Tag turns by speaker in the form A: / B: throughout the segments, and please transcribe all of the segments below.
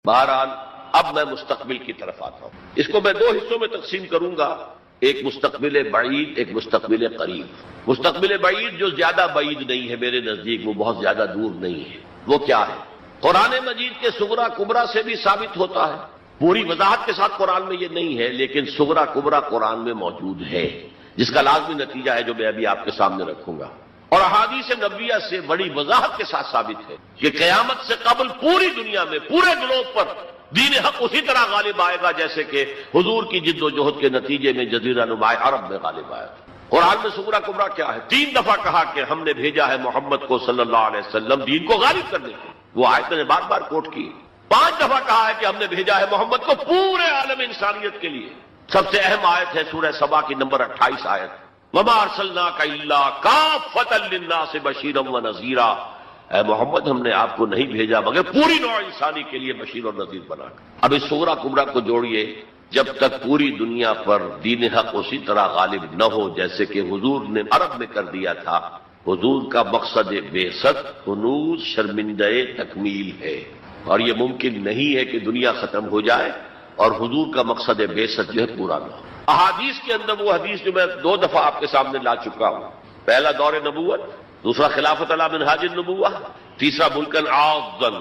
A: بہرحال اب میں مستقبل کی طرف آتا ہوں. اس کو میں دو حصوں میں تقسیم کروں گا، ایک مستقبل بعید، ایک مستقبل قریب. مستقبل بعید جو زیادہ بعید نہیں ہے میرے نزدیک، وہ بہت زیادہ دور نہیں ہے. وہ کیا ہے؟ قرآن مجید کے صغرا کبرا سے بھی ثابت ہوتا ہے. پوری وضاحت کے ساتھ قرآن میں یہ نہیں ہے، لیکن صغرا کبرا قرآن میں موجود ہے، جس کا لازمی نتیجہ ہے جو میں ابھی آپ کے سامنے رکھوں گا. اور احادیث نبویہ سے بڑی وضاحت کے ساتھ ثابت ہے کہ قیامت سے قبل پوری دنیا میں، پورے گلوب پر دین حق اسی طرح غالب آئے گا جیسے کہ حضور کی جد و جہد کے نتیجے میں جزیرہ نما عرب میں غالب آیا. قرآن میں صغرا کبرا کیا ہے؟ 3 دفعہ کہا کہ ہم نے بھیجا ہے محمد کو صلی اللہ علیہ وسلم دین کو غالب کرنے کے. وہ آیت نے بار بار کوٹ کی. 5 دفعہ کہا ہے کہ ہم نے بھیجا ہے محمد کو پورے عالم انسانیت کے لیے. سب سے اہم آیت ہے سورہ سبا کی نمبر 28 آیت، وَمَا أَرْسَلْنَاكَ إِلَّا كَافَّةً لِلنَّاسِ بَشِيرًا وَنَذِيرًا. اے محمد ہم نے آپ کو نہیں بھیجا مگر پوری نوع انسانی کے لیے بشیر اور نذیر بنا کر. اب اس صغرا کبرا کو جوڑیے، جب تک پوری دنیا پر دین حق اسی طرح غالب نہ ہو جیسے کہ حضور نے عرب میں کر دیا تھا. حضور کا مقصد بعثت ہنوز شرمندہ تکمیل ہے، اور یہ ممکن نہیں ہے کہ دنیا ختم ہو جائے اور حضور کا مقصد بعثت جو ہے پورا نہ ہو. احادیث کے اندر وہ حدیث جو میں 2 دفعہ آپ کے سامنے لا چکا ہوں، پہلا دور نبوت، دوسرا خلافت علی منہاج النبوہ، تیسرا ملکن عاضن،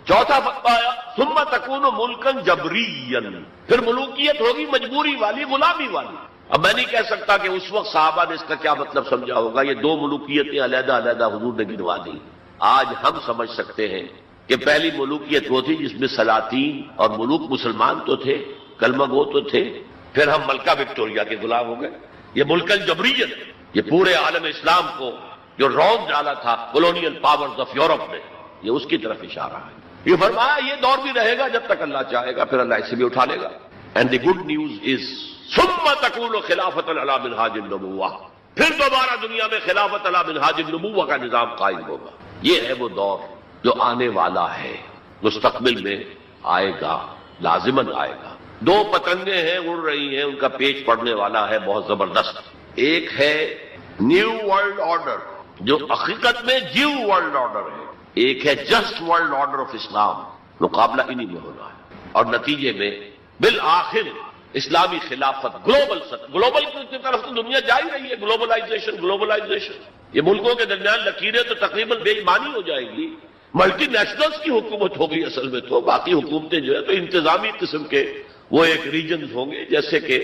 A: چوتھا فرمایا ثم تکون ملکن جبرین، پھر ملوکیت ہوگی مجبوری والی، غلامی والی. اب میں نہیں کہہ سکتا کہ اس وقت صحابہ نے اس کا کیا مطلب سمجھا ہوگا. یہ 2 ملوکیتیں علیحدہ علیحدہ حضور نے گنوا دی. آج ہم سمجھ سکتے ہیں کہ پہلی ملوکیت وہ تھی جس میں سلاطین اور ملوک مسلمان تو تھے، کلمہ گو تو تھے، پھر ہم ملکہ وکٹوریہ کے غلام ہو گئے. یہ ملکن جبریت، یہ پورے عالم اسلام کو جو رونق ڈالا تھا کولونیل پاورز آف یورپ نے، یہ اس کی طرف اشارہ ہے. یہ فرمایا یہ دور بھی رہے گا جب تک اللہ چاہے گا، پھر اللہ اسے بھی اٹھا لے گا. And the good news is ثم تکون خلافت علی منہاج النبوہ، پھر دوبارہ دنیا میں خلافت علی منہاج النبوہ کا نظام قائم ہوگا. یہ ہے وہ دور جو آنے والا ہے، مستقبل میں آئے گا، لازماً آئے گا. 2 پتنگیں ہیں اڑ رہی ہیں، ان کا پیچ پڑنے والا ہے بہت زبردست. ایک ہے نیو ورلڈ آرڈر جو حقیقت میں جیو ورلڈ آرڈر ہے، ایک ہے جسٹ ورلڈ آرڈر آف اسلام. مقابلہ انہی میں ہونا ہے، اور نتیجے میں بالآخر اسلامی خلافت گلوبل کی طرف تو دنیا جا ہی رہی ہے. گلوبلائزیشن یہ ملکوں کے درمیان لکیریں تو تقریباً بے ایمانی ہو جائے گی. ملٹی نیشنلز کی حکومت ہوگی اصل میں، تو باقی حکومتیں جو ہے تو انتظامی قسم کے وہ ایک ریجنز ہوں گے. جیسے کہ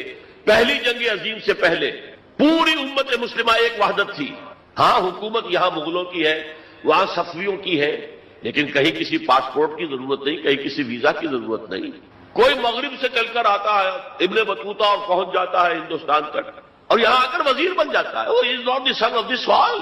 A: پہلی جنگ عظیم سے پہلے پوری امت مسلمہ ایک وحدت تھی. ہاں حکومت یہاں مغلوں کی ہے، وہاں صفویوں کی ہے، لیکن کہیں کسی پاسپورٹ کی ضرورت نہیں، کہیں کسی ویزا کی ضرورت نہیں. کوئی مغرب سے چل کر آتا ہے ابن بطوطہ اور پہنچ جاتا ہے ہندوستان تک، اور یہاں آ کر وزیر بن جاتا ہے. وہ is not the sun of this سوال.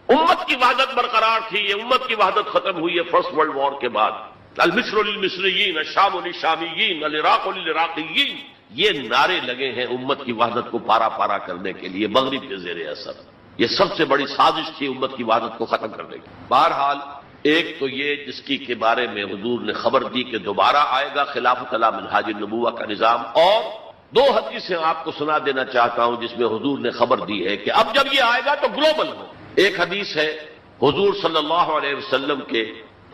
A: امت کی وحدت برقرار تھی، یہ امت کی وحدت ختم ہوئی ہے فرسٹ ورلڈ وار کے بعد. المصر للمصریین، الشام للشامیین، العراق للعراقیین، یہ نعرے لگے ہیں امت کی وحدت کو پارا پارا کرنے کے لیے مغرب کے زیر اثر. یہ سب سے بڑی سازش تھی امت کی وحدت کو ختم کرنے کی. بہرحال ایک تو یہ جس کی کے بارے میں حضور نے خبر دی کہ دوبارہ آئے گا خلافت علی منہاج النبوہ کا نظام، اور 2 حدیثیں آپ کو سنا دینا چاہتا ہوں جس میں حضور نے خبر دی ہے کہ اب جب یہ آئے گا تو گلوبل ہو. ایک حدیث ہے حضور صلی اللہ علیہ وسلم کے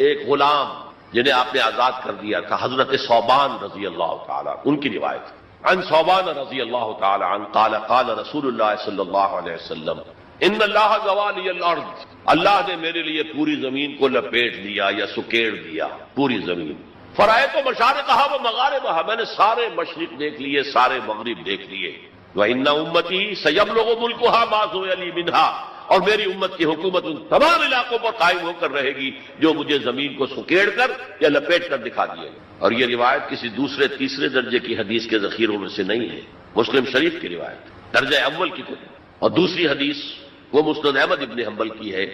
A: ایک غلام جنہیں آپ نے آزاد کر دیا تھا، حضرت ثوبان رضی اللہ تعالیٰ، ان کی روایت عن ثوبان رضی اللہ تعالیٰ عنہ قال قال رسول اللہ صلی اللہ علیہ وسلم ان اللہ زوالی الارض، اللہ نے میرے لیے پوری زمین کو لپیٹ دیا یا سکیڑ دیا، پوری زمین. فرائے تو مشارقہا و مغاربہا، میں نے سارے مشرق دیکھ لیے، سارے مغرب دیکھ لیے. وَإِنَّ أُمَّتِي سَيَبْلُغُ مُلْكُهَا مَا زُوِيَ لِي مِنْهَا، اور میری امت کی حکومت ان تمام علاقوں پر قائم ہو کر رہے گی جو مجھے زمین کو سکیڑ کر یا لپیٹ کر دکھا دیے گا. اور یہ روایت کسی دوسرے تیسرے درجے کی حدیث کے ذخیروں میں سے نہیں ہے، مسلم شریف کی روایت درجہ اول کی کتب. اور دوسری حدیث وہ مسند احمد ابن حنبل کی ہے،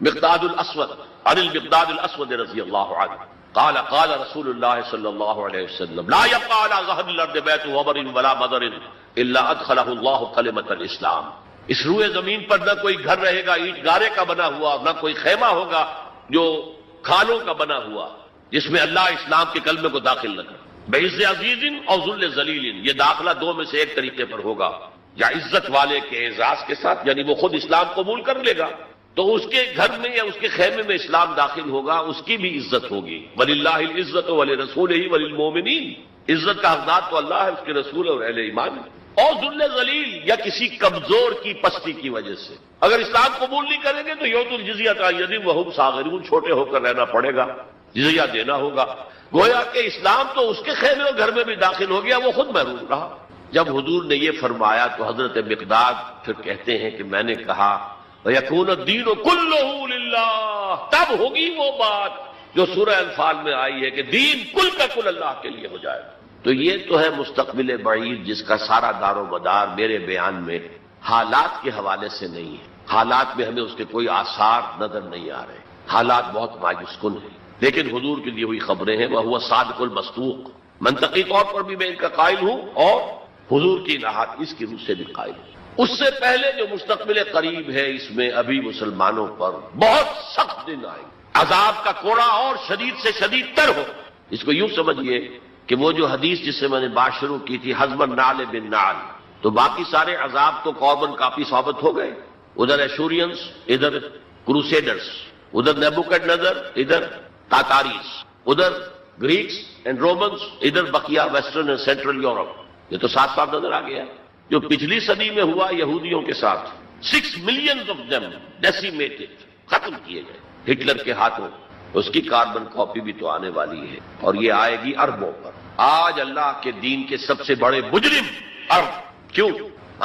A: مقداد الاسود عن المقداد الاسود رضی اللہ عنہ قال قال رسول اللہ صلی اللہ علیہ وسلم لا يبقى على ظهر الارض بيت وبر ولا مدر الا ادخله الله كلمة الاسلام. اس روئے زمین پر نہ کوئی گھر رہے گا اینٹ گارے کا بنا ہوا، نہ کوئی خیمہ ہوگا جو کھالوں کا بنا ہوا، جس میں اللہ اسلام کے کلمے کو داخل نہ کرے. بعز عزیز اور ذل ذلیل، یہ داخلہ 2 میں سے ایک طریقے پر ہوگا، یا عزت والے کے اعزاز کے ساتھ، یعنی وہ خود اسلام قبول کر لے گا، تو اس کے گھر میں یا اس کے خیمے میں اسلام داخل ہوگا، اس کی بھی عزت ہوگی. وَلِلَّهِ الْعِزَّةُ وَلِرَسُولِهِ وَلِلْمُؤْمِنِينَ. عزت کا حقدار تو اللہ ہے، اس کے رسول اور اہل ایمان ہے. اور ذل ذلیل یا کسی کمزور کی پستی کی وجہ سے اگر اسلام قبول نہیں کریں گے تو یؤتُ الجزیۃ عن یدٍ وَهُمْ صاغرون، چھوٹے ہو کر رہنا پڑے گا، جزیہ دینا ہوگا. گویا کہ اسلام تو اس کے خیمے اور گھر میں بھی داخل ہو گیا، وہ خود محروم رہا. جب حضور نے یہ فرمایا تو حضرت مقداد پھر کہتے ہیں کہ میں نے کہا وَيَكُونَ الدِّينُ كُلُّهُ لِلَّهِ، تب ہوگی وہ بات جو سورہ انفال میں آئی ہے کہ دین کل کا کل اللہ کے لیے ہو جائے. تو یہ تو ہے مستقبل بعید جس کا سارا دار و مدار میرے بیان میں حالات کے حوالے سے نہیں ہے. حالات میں ہمیں اس کے کوئی آثار نظر نہیں آ رہے، حالات بہت مایوس کن ہیں. لیکن حضور کی دی ہوئی خبریں ہیں، وَهُوَ الصَّادِقُ الْمَصْدُوقُ. منطقی طور پر بھی میں ان کا قائل ہوں اور حضور کی نہاد اس کی روح سے بھی قائل ہوں. اس سے پہلے جو مستقبل قریب ہے اس میں ابھی مسلمانوں پر بہت سخت دن آئے، عذاب کا کوڑا اور شدید سے شدید تر ہو. اس کو یوں سمجھیے کہ وہ جو حدیث جس سے میں نے بات شروع کی تھی حزم النعل بالنعل، تو باقی سارے عذاب تو قوماً کافی ثابت ہو گئے. ادھر ایشورینس، ادھر کروسیڈرز، ادھر نیبوکڈنیزر، ادھر تاتاریز، ادھر گریکس اینڈ رومنز، ادھر بقیہ ویسٹرن اینڈ سینٹرل یورپ. یہ تو صاف صاف نظر آ گیا جو پچھلی صدی میں ہوا یہودیوں کے ساتھ. 6 ملین آف دیم ڈیسیمیٹڈ، ختم کیے گئے ہٹلر کے ہاتھوں. اس کی کاربن کاپی بھی تو آنے والی ہے اور یہ آئے گی اربوں پر. آج اللہ کے دین کے سب سے بڑے مجرم ارب. کیوں؟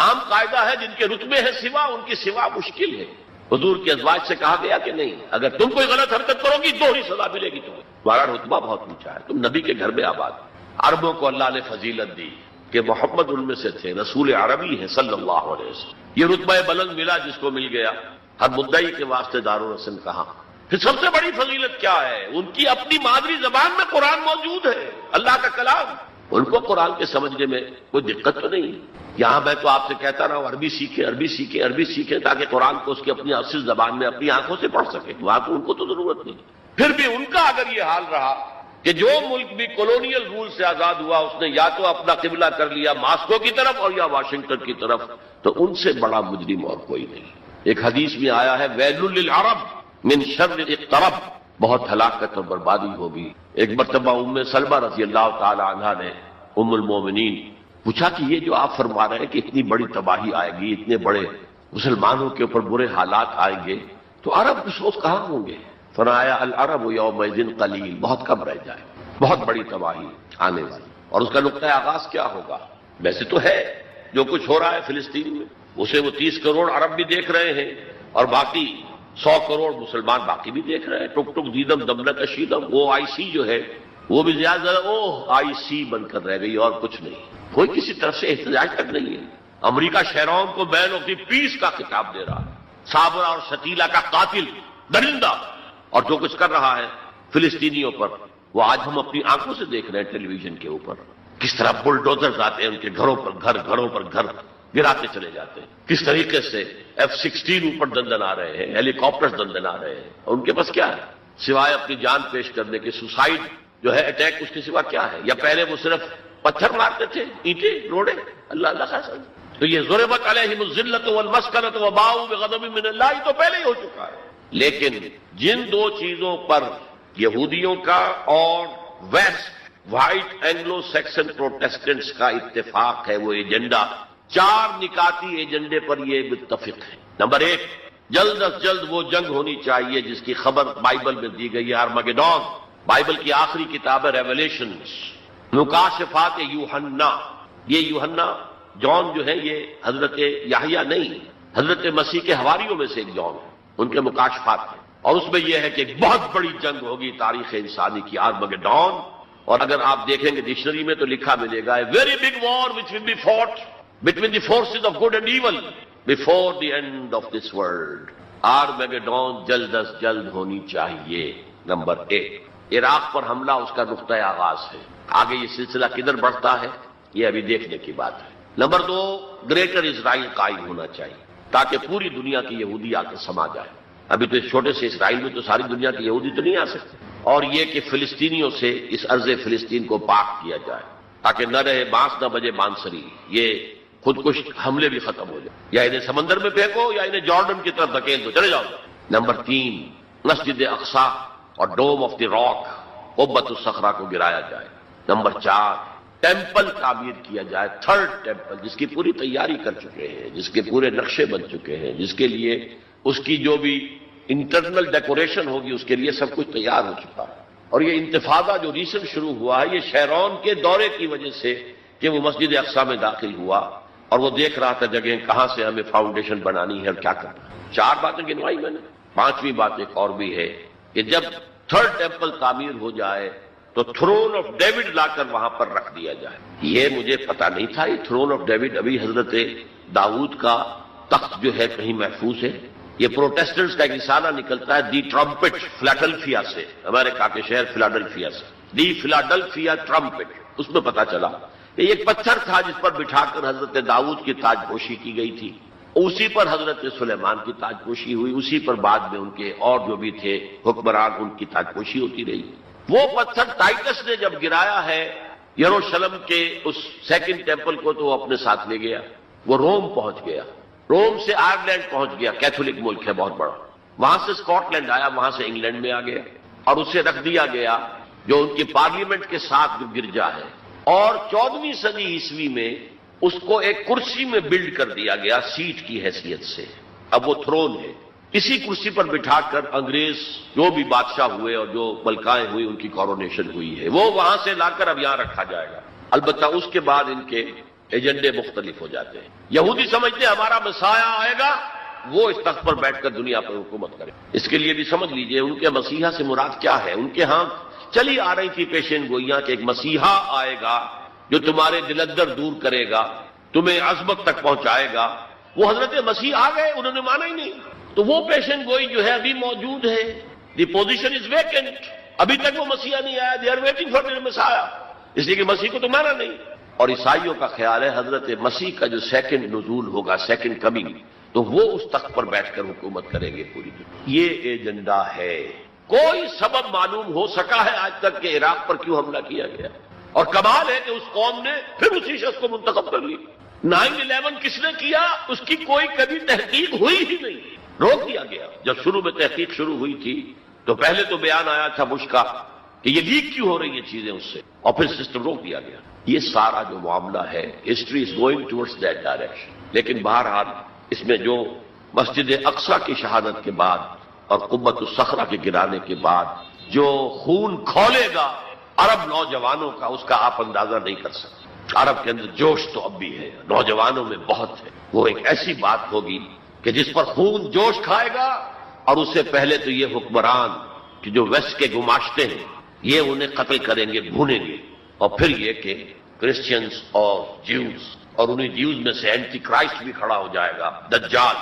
A: عام قاعدہ ہے جن کے رتبے ہیں سوا، ان کی سوا مشکل ہے. حضور کے ازواج سے کہا گیا کہ نہیں، اگر تم کوئی غلط حرکت کرو گی دوہری سزا ملے گی تمہیں. تمہارا رتبہ بہت اونچا ہے، تم نبی کے گھر میں آباد. عربوں کو اللہ نے فضیلت دی کہ محمد ان میں سے تھے، رسول عربی ہیں صلی اللہ علیہ وسلم. یہ رتبہ بلند ملا جس کو مل گیا. ہر مدعی کے واسطے دارالرسم کہا. پھر سب سے بڑی فضیلت کیا ہے؟ ان کی اپنی مادری زبان میں قرآن موجود ہے، اللہ کا کلام. ان کو قرآن کے سمجھنے میں کوئی دقت تو نہیں. یہاں میں تو آپ سے کہتا رہا ہوں عربی سیکھیں، عربی سیکھیں، عربی سیکھیں تاکہ قرآن کو اس کی اپنی اصل زبان میں اپنی آنکھوں سے پڑھ سکے. وہاں تو ان کو تو ضرورت نہیں. پھر بھی ان کا اگر یہ حال رہا کہ جو ملک بھی کولونیل رول سے آزاد ہوا اس نے یا تو اپنا قبلہ کر لیا ماسکو کی طرف اور یا واشنگٹن کی طرف، تو ان سے بڑا مجرم اور کوئی نہیں. ایک حدیث میں آیا ہے ویل للعرب من شر اقترب، بہت ہلاکت اور بربادی ہوگی. ایک مرتبہ ام سلمہ رضی اللہ تعالی عنہا نے ام المومنین پوچھا کہ یہ جو آپ فرما رہے ہیں کہ اتنی بڑی تباہی آئے گی، اتنے بڑے مسلمانوں کے اوپر برے حالات آئیں گے، تو عرب کچھ روز کہاں ہوں گے؟ فرمایا العرب یومئذ قلیل، بہت کم رہ جائے، بہت بڑی تباہی آنے والی. اور اس کا نقطہ آغاز کیا ہوگا؟ ویسے تو ہے جو کچھ ہو رہا ہے فلسطین میں، اسے وہ 30 کروڑ عرب بھی دیکھ رہے ہیں اور باقی 100 کروڑ مسلمان باقی بھی دیکھ رہے ہیں. ٹک ٹک دیدم دمنہ کشیدم، وہ آئی سی جو ہے وہ بھی زیادہ آئی سی بن کر رہ گئی اور کچھ نہیں. کوئی کسی طرف سے احتجاج تک نہیں ہے. امریکہ شیرون کو مین آف دی پیس کا خطاب دے رہا ہے، صابرہ اور شتیلہ کا قاتل درندہ. اور جو کچھ کر رہا ہے فلسطینیوں پر وہ آج ہم اپنی آنکھوں سے دیکھ رہے ہیں ٹیلی ویژن کے اوپر. کس طرح بلڈوزرز آتے ہیں ان کے گھروں پر گھر گراتے چلے جاتے ہیں. کس طریقے سے F-16 اوپر دندن آ رہے ہیں، ہیلی کاپٹر دندن آ رہے ہیں. اور ان کے پاس کیا ہے سوائے اپنی جان پیش کرنے کے؟ سوسائڈ جو ہے اٹیک، اس کے سوا کیا ہے؟ یا پہلے وہ صرف پتھر مارتے تھے، اینٹیں روڑے، اللہ اللہ کا سن. تو یہ ضربت علیہم الذلۃ والمسکنۃ وباؤوا بغضب من اللہ تو پہلے ہی ہو چکا ہے. لیکن جن دو چیزوں پر یہودیوں کا اور west white Anglo Saxon Protestants کا اتفاق ہے، وہ ایجنڈا، 4 نکاتی ایجنڈے پر یہ متفق ہے. نمبر 1، جلد از جلد وہ جنگ ہونی چاہیے جس کی خبر بائبل میں دی گئی ہے، آرمگیڈون. بائبل کی آخری کتاب ہے ریویلیشنز، مکاشفات یوحنا. یہ یوحنا جون جو ہے یہ حضرت یحییٰ نہیں، حضرت مسیح کے حواریوں میں سے ایک جون ہے، ان کے مکاشفات ہیں. اور اس میں یہ ہے کہ ایک بہت بڑی جنگ ہوگی تاریخ انسانی کی، آرمگیڈون. اور اگر آپ دیکھیں گے ڈکشنری میں تو لکھا ملے گا very big war which will be fought between the forces of good and evil before the end of this world. آرمگیڈون جلد از جلد ہونی چاہیے. نمبر 1، عراق پر حملہ اس کا نقطۂ آغاز ہے. آگے یہ سلسلہ کدھر بڑھتا ہے یہ ابھی دیکھنے کی بات ہے. نمبر 2، گریٹر اسرائیل قائم ہونا چاہیے تاکہ پوری دنیا کی یہودی آ کے سما جائے. ابھی تو اس چھوٹے سے اسرائیل میں تو ساری دنیا کی یہودی تو نہیں آ سکتے. اور یہ کہ فلسطینیوں سے اس ارض فلسطین کو پاک کیا جائے تاکہ نہ رہے بانس نہ بجے بانسری. یہ خودکش حملے بھی ختم ہو جائے، یا انہیں سمندر میں پھینکو یا انہیں جارڈن کی طرف دھکیل دو، چلے جاؤ. نمبر 3 مسجد اقصی اور ڈوم آف دی راک قبۃ الصخرہ کو گرایا جائے. نمبر 4 ٹیمپل تعمیر کیا جائے، 3rd ٹیمپل، جس کی پوری تیاری کر چکے ہیں، جس کے پورے نقشے بن چکے ہیں، جس کے لیے اس کی جو بھی انٹرنل ڈیکوریشن ہوگی اس کے لیے سب کچھ تیار ہو چکا ہے. اور یہ انتفاضہ جو ریسنٹ شروع ہوا ہے یہ شیرون کے دورے کی وجہ سے کہ وہ مسجد اقصی میں داخل ہوا اور وہ دیکھ رہا تھا جگہ کہاں سے ہمیں فاؤنڈیشن بنانی ہے اور کیا کرنا ہے. 4 باتیں گنوائی میں نے. 5ویں بات ایک اور بھی ہے کہ جب 3rd ٹیمپل تعمیر ہو جائے تو تھرون آف ڈیوڈ لا کر وہاں پر رکھ دیا جائے. یہ مجھے پتا نہیں تھا، یہ تھرون آف ڈیوڈ ابھی حضرت داؤد کا تخت جو ہے کہیں محفوظ ہے. یہ پروٹیسٹنٹس کا ایک رسالہ نکلتا ہے دی ٹرمپٹ فلاڈلفیا سے، امریکہ کے شہر فلاڈلفیا سے، دی فلاڈلفیا ٹرمپٹ. اس میں پتا چلا کہ ایک پتھر تھا جس پر بٹھا کر حضرت داؤد کی تاج پوشی کی گئی تھی، اسی پر حضرت سلیمان کی تاج پوشی ہوئی، اسی پر بعد میں ان کے اور جو بھی تھے حکمران ان کی تاج پوشی ہوتی رہی. وہ پتھر ٹائٹس نے جب گرایا ہے یروشلم کے اس 2nd ٹیمپل کو تو وہ اپنے ساتھ لے گیا، وہ روم پہنچ گیا، روم سے آئرلینڈ پہنچ گیا، کیتھولک ملک ہے بہت بڑا، وہاں سے اسکاٹ لینڈ آیا، وہاں سے انگلینڈ میں آ گیا اور اسے رکھ دیا گیا جو ان کی پارلیمنٹ کے ساتھ جو گرجا ہے. اور 14ویں صدی عیسوی میں اس کو ایک کرسی میں بلڈ کر دیا گیا سیٹ کی حیثیت سے. اب وہ تھرون ہے، اسی کرسی پر بٹھا کر انگریز جو بھی بادشاہ ہوئے اور جو ملکائیں ہوئی ان کی کورونیشن ہوئی ہے، وہ وہاں سے لا کر اب یہاں رکھا جائے گا. البتہ اس کے بعد ان کے ایجنڈے مختلف ہو جاتے ہیں. یہودی سمجھتے ہیں ہمارا مسیحا آئے گا وہ اس تخت پر بیٹھ کر دنیا پر حکومت کرے. اس کے لیے بھی سمجھ لیجئے ان کے مسیحا سے مراد کیا ہے. ان کے ہاں چلی آ رہی تھی پیشین گوئیاں کہ ایک مسیحا آئے گا جو تمہارے دلدر دور کرے گا، تمہیں عظمت تک پہنچائے گا. وہ حضرت مسیح آ گئے، انہوں نے مانا ہی نہیں. تو وہ پیشن گوئی جو ہے ابھی موجود ہے. The position is vacant. ابھی تک وہ مسیحا نہیں آیا. They are waiting for the مسیحا، اس لیے کہ مسیح کو تو مانا نہیں. اور عیسائیوں کا خیال ہے حضرت مسیح کا جو 2nd نزول ہوگا، 2nd کمنگ، تو وہ اس تخت پر بیٹھ کر حکومت کریں گے پوری دنیا. یہ ایجنڈا ہے. کوئی سبب معلوم ہو سکا ہے آج تک کہ عراق پر کیوں حملہ کیا گیا؟ اور کمال ہے کہ اس قوم نے پھر اسی شخص کو منتخب کر لی. 9/11 کس نے کیا اس کی کوئی کبھی تحقیق ہوئی ہی نہیں، روک دیا گیا. جب شروع میں تحقیق شروع ہوئی تھی تو پہلے تو بیان آیا تھا بش کا کہ یہ لیک کیوں ہو رہی ہیں چیزیں اس سے، اور پھر سسٹم روک دیا گیا. یہ سارا جو معاملہ ہے history is going towards that direction. لیکن بہرحال اس میں جو مسجد اقصی کی شہادت کے بعد اور قبۃ الصخرہ کے گرانے کے بعد جو خون کھولے گا عرب نوجوانوں کا، اس کا آپ اندازہ نہیں کر سکتے. عرب کے اندر جوش تو اب بھی ہے، نوجوانوں میں بہت ہے. وہ ایک ایسی بات ہوگی کہ جس پر خون جوش کھائے گا. اور اس سے پہلے تو یہ حکمران کہ جو ویسٹ کے گماشتے ہیں یہ انہیں قتل کریں گے، بھونیں گے. اور پھر یہ کہ کرسچنز اور جیوز، اور انہیں جیوز میں سے اینٹی کرائسٹ بھی کھڑا ہو جائے گا، دجال.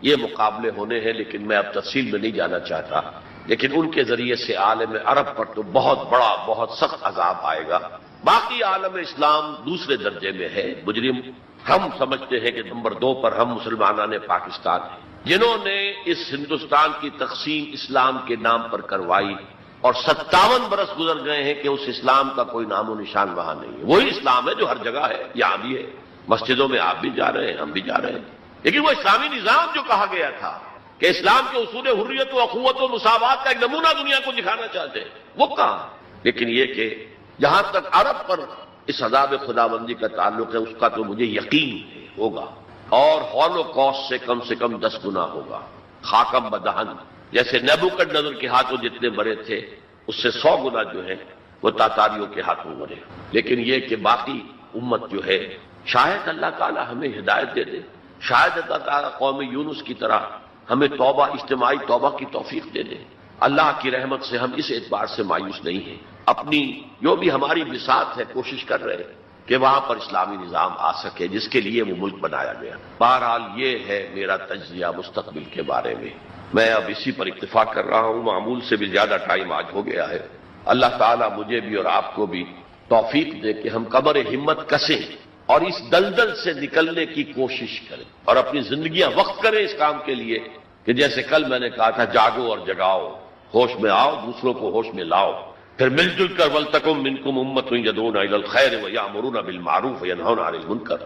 A: یہ مقابلے ہونے ہیں، لیکن میں اب تفصیل میں نہیں جانا چاہتا. لیکن ان کے ذریعے سے عالم عرب پر تو بہت بڑا بہت سخت عذاب آئے گا. باقی عالم اسلام دوسرے درجے میں ہے، مجرم. ہم سمجھتے ہیں کہ نمبر 2 پر ہم مسلمانان پاکستان ہیں جنہوں نے اس ہندوستان کی تقسیم اسلام کے نام پر کروائی، اور 57 برس گزر گئے ہیں کہ اس اسلام کا کوئی نام و نشان وہاں نہیں ہے. وہی اسلام ہے جو ہر جگہ ہے، یہاں بھی ہے. مسجدوں میں آپ بھی جا رہے ہیں، ہم بھی جا رہے ہیں. لیکن وہ اسلامی نظام جو کہا گیا تھا کہ اسلام کے اصول حریت و اخوت و مساوات کا ایک نمونہ دنیا کو دکھانا چاہتے ہیں، وہ کہاں. لیکن یہ کہ جہاں تک عرب پر اس عذاب خداوندی کا تعلق ہے، اس کا تو مجھے یقین ہوگا، اور ہولوکاسٹ سے کم 10 گنا ہوگا. خاکم بدہن، جیسے نیبوکڈنیزر کے ہاتھوں جتنے مرے تھے اس سے 100 گنا جو ہے وہ تاتاریوں کے ہاتھوں مرے. لیکن یہ کہ باقی امت جو ہے، شاید اللہ تعالیٰ ہمیں ہدایت دے دے، شاید اللہ تعالیٰ قوم یونس کی طرح ہمیں توبہ، اجتماعی توبہ کی توفیق دے دے. اللہ کی رحمت سے ہم اس اعتبار سے مایوس نہیں ہیں. اپنی جو بھی ہماری بساط ہے کوشش کر رہے ہیں کہ وہاں پر اسلامی نظام آ سکے جس کے لیے وہ ملک بنایا گیا. بہرحال یہ ہے میرا تجزیہ مستقبل کے بارے میں. میں اب اسی پر اکتفا کر رہا ہوں. معمول سے بھی زیادہ ٹائم آج ہو گیا ہے. اللہ تعالیٰ مجھے بھی اور آپ کو بھی توفیق دے کہ ہم کمر ہمت کسیں اور اس دلدل سے نکلنے کی کوشش کریں، اور اپنی زندگیاں وقف کریں اس کام کے لیے کہ جیسے کل میں نے کہا تھا، جاگو اور جگاؤ، ہوش میں آؤ، دوسروں کو ہوش میں لاؤ. پھر مل جل کر وَلْتَكُن مِّنكُمْ أُمَّةٌ يَدْعُونَ إِلَى الْخَيْرِ وَيَأْمُرُونَ بِالْمَعْرُوفِ وَيَنْهَوْنَ عَنِ الْمُنكَرِ.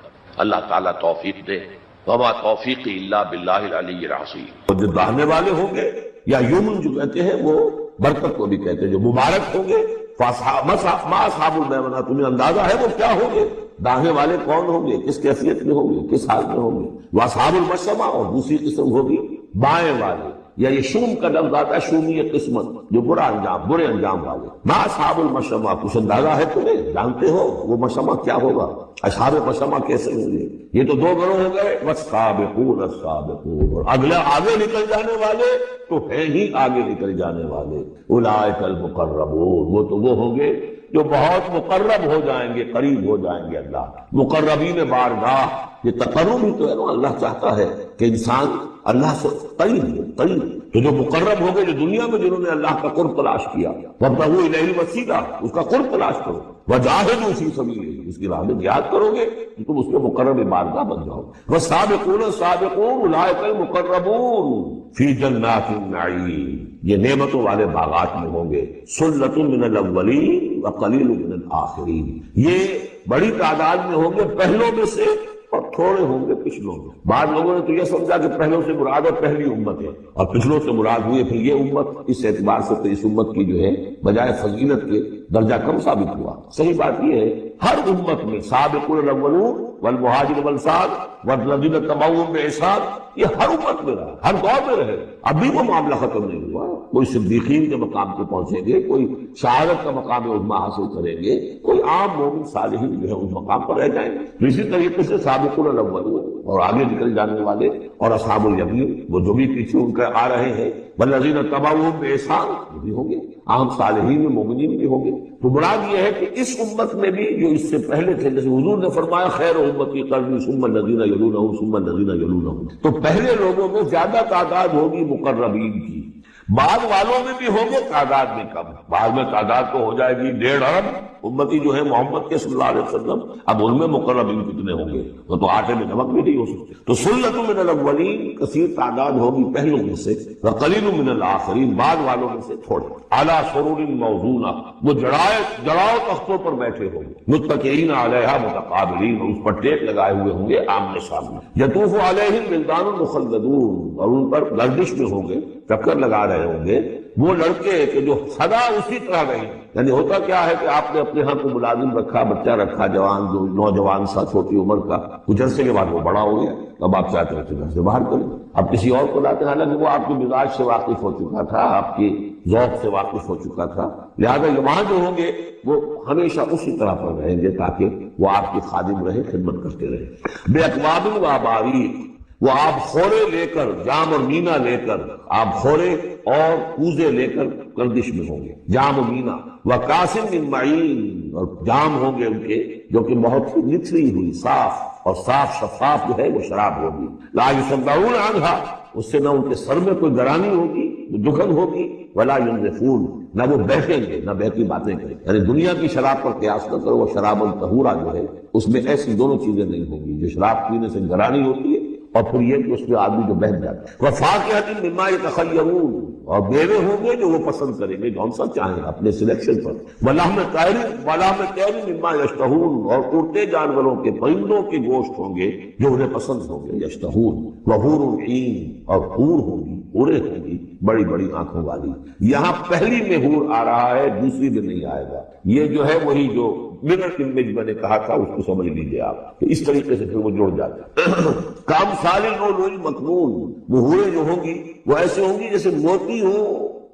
A: اللہ تعالیٰ توفیق دے. وَمَا تَوْفِيقِي إِلَّا بِاللَّهِ الْعَلِيِّ الْعَظِيمِ. اور جو لانے والے ہوں گے یا یمن جو کہتے ہیں وہ برکت کو بھی کہتے ہیں، جو مبارک ہوں گے۔ ما اصحاب المیمنہ، تمہیں اندازہ ہے وہ کیا ہوں گے؟ داہنے والے کون ہوں گے، کس کیفیت میں ہوں گے، کس حال میں ہوں گے؟ واصحاب المشأمہ، اور دوسری قسم ہوگی بائیں والے، یا یہ شوم کا لفظ آتا ہے، شومی قسمت، جو برے انجام والے۔ ما اصحاب المشأمہ، کچھ اندازہ ہے تمہیں، جانتے ہو وہ مشأمہ کیا ہوگا؟ اصحاب مشأمہ کیسے ہوں گے؟ یہ تو دو گروہ ہو گئے، والسابقون السابقون، اور اگلا آگے نکل جانے والے تو ہے ہی آگے نکل جانے والے، اولئک المقربون، وہ تو وہ ہوں گے جو بہت مقرب ہو جائیں گے، قریب ہو جائیں گے اللہ۔ مقربین بارگاہ، یہ تقرب ہی تو ہے نا، اللہ چاہتا ہے کہ انسان اللہ سے قریب ہو، قریب۔ تو جو مقرب ہو گئے، جو دنیا میں جنہوں نے اللہ کا قرب تلاش کیا، وابتغوا الیہ الوسیلہ، اس کا قرب تلاش کرو، وجاہدوا فی سبیلہ، اس کی راہ میں جہاد کرو گے تو تم اس میں مقرب بارگاہ بن جاؤ۔ والسابقون السابقون اولئک المقربون فی جنات النعیم، یہ نعمتوں والے باغات میں ہوں گے۔ سلۃ من الاولین وقلیل من الآخرین، یہ بڑی تعداد میں ہوں گے پہلوں میں سے اور تھوڑے ہوں گے پچھلوں میں۔ بعض لوگوں نے تو یہ سمجھا کہ پہلوں سے مراد اور پہلی امت ہے، اور پچھلوں سے مراد ہوئی پھر یہ امت۔ اس اعتبار سے تو اس امت کی جو ہے بجائے فضیلت کے درجہ کم ثابت ہوا۔ صحیح بات یہ ہے ہر امت میں سابقون الاولون والمہاجرون والانصار والذین اتبعوہم بإحسان، یہ ہر امت میں رہا، ہر دور میں رہے۔ ابھی وہ معاملہ ختم نہیں ہوا، کوئی صدیقین کے مقام پہ پہنچیں گے، کوئی شہادت کا مقام عظمیٰ حاصل کریں گے، کوئی عام مومن صالحین جو ہے اس مقام پر رہ جائیں گے۔ اسی طریقے سے سابقون الاولون، اور آگے نکل جانے والے، اور اصحاب الیمین، وہ جو بھی پیچھے ان کے آ رہے ہیں، والذین اتبعوہم بإحسان، وہ بھی ہوں گے، عام صالحین میں مومنین بھی ہوں گے۔ تو مراد یہ ہے کہ اس امت میں بھی جو اس سے پہلے تھے، جیسے حضور نے فرمایا خیر امتی قرنی ثم الذین یلونہم ثم الذین یلونہم، تو پہلے لوگوں میں زیادہ تعداد ہوگی مقربین کی، بعد والوں میں بھی ہوں گے تعداد میں کم، بعد میں تعداد تو ہو جائے گی 1.5 ارب امتی جو ہے محمد کے صلی اللہ علیہ وسلم، اب ان میں مقربین کتنے ہوں گے؟ وہ تو آٹے میں نمک بھی نہیں ہو سکتے۔ تو سلۃ من الاولین، کثیر تعداد ہوگی پہلوں میں سے، وقلیل من الآخرین، بعد والوں میں سے تھوڑے۔ علی سرور موضونہ، وہ جڑاؤ تختوں پر بیٹھے ہوں گے، متکئین علیہا متقابلین، اور اس پر ٹیک لگائے ہوئے ہوں گے آمنے سامنے۔ یطوف علیہم ولدان مخلدون، اور ان پر گردش میں ہوں گے، چکر لگا رہے ہوں گے وہ لڑکے کہ جو سدا اسی طرح رہے۔ یعنی ہوتا کیا ہے کہ آپ نے اپنے ہاں کو ملازم رکھا، بچہ رکھا، جوان جو نوجوان سا چھوٹی عمر کا، کچھ عرصے کے بعد وہ بڑا ہو گیا، اب آپ چاہتے ہیں کہ گھر سے باہر کریں، اب کسی اور کو لاتے ہیں، حالانکہ وہ آپ کے مزاج سے واقف ہو چکا تھا، آپ کی ذوق سے واقف ہو چکا تھا، لہذا وہاں جو ہوں گے وہ ہمیشہ اسی طرح پر رہیں گے تاکہ وہ آپ کی خادم رہے، خدمت کرتے رہے۔ بے اکواب و اباریق، وہ آب خورے لے کر، جام اور مینا لے کر، آب خورے اور کوزے لے کر گردش میں ہوں گے، جام و مینا، وکاسم من معین، اور جام ہوں گے ان کے جو کہ بہت ہی نتھری ہوئی، صاف اور صاف شفاف جو ہے وہ شراب ہوگی۔ لا یصدعون عنہا، اس سے نہ ان کے سر میں کوئی گرانی ہوگی، دکھن ہوگی، ولا ینزفون، نہ وہ بیٹھیں گے، نہ بہتی باتیں کریں۔ یعنی دنیا کی شراب پر قیاس نہ کرو، وہ شراب الطہورہ جو ہے اس میں ایسی دونوں چیزیں نہیں ہوں گی، جو شراب پینے سے گرانی ہوتی ہے اور پھر یہ کہ اس میں آدمی جو بہت جاتا ہے۔ وفاکہۃ مما یتخیرون، اور میوے ہوں گے جو وہ پسند کریں گے، کون سا چاہیں اپنے سلیکشن پر۔ ولحم طیر مما یشتہون، اور اڑتے جانوروں کے، پرندوں کے گوشت ہوں گے جو انہیں پسند ہوں گے، یشتہون۔ وحور عین، اور حور ہوں گی، حوریں ہوں گی بڑی بڑی آنکھوں والی۔ یہاں پہلی میں حور آ رہا ہے، دوسری میں نہیں آئے گا۔ یہ جو ہے وہی جو مرر امیج میں نے کہا تھا اس کو سمجھ لیجیے آپ، کہ اس طریقے سے پھر وہ جڑ جاتا ہے۔ کام سال لؤلؤ مکنون، وہ حوریں جو ہوں گی وہ ایسے ہوں گی جیسے موتی ہو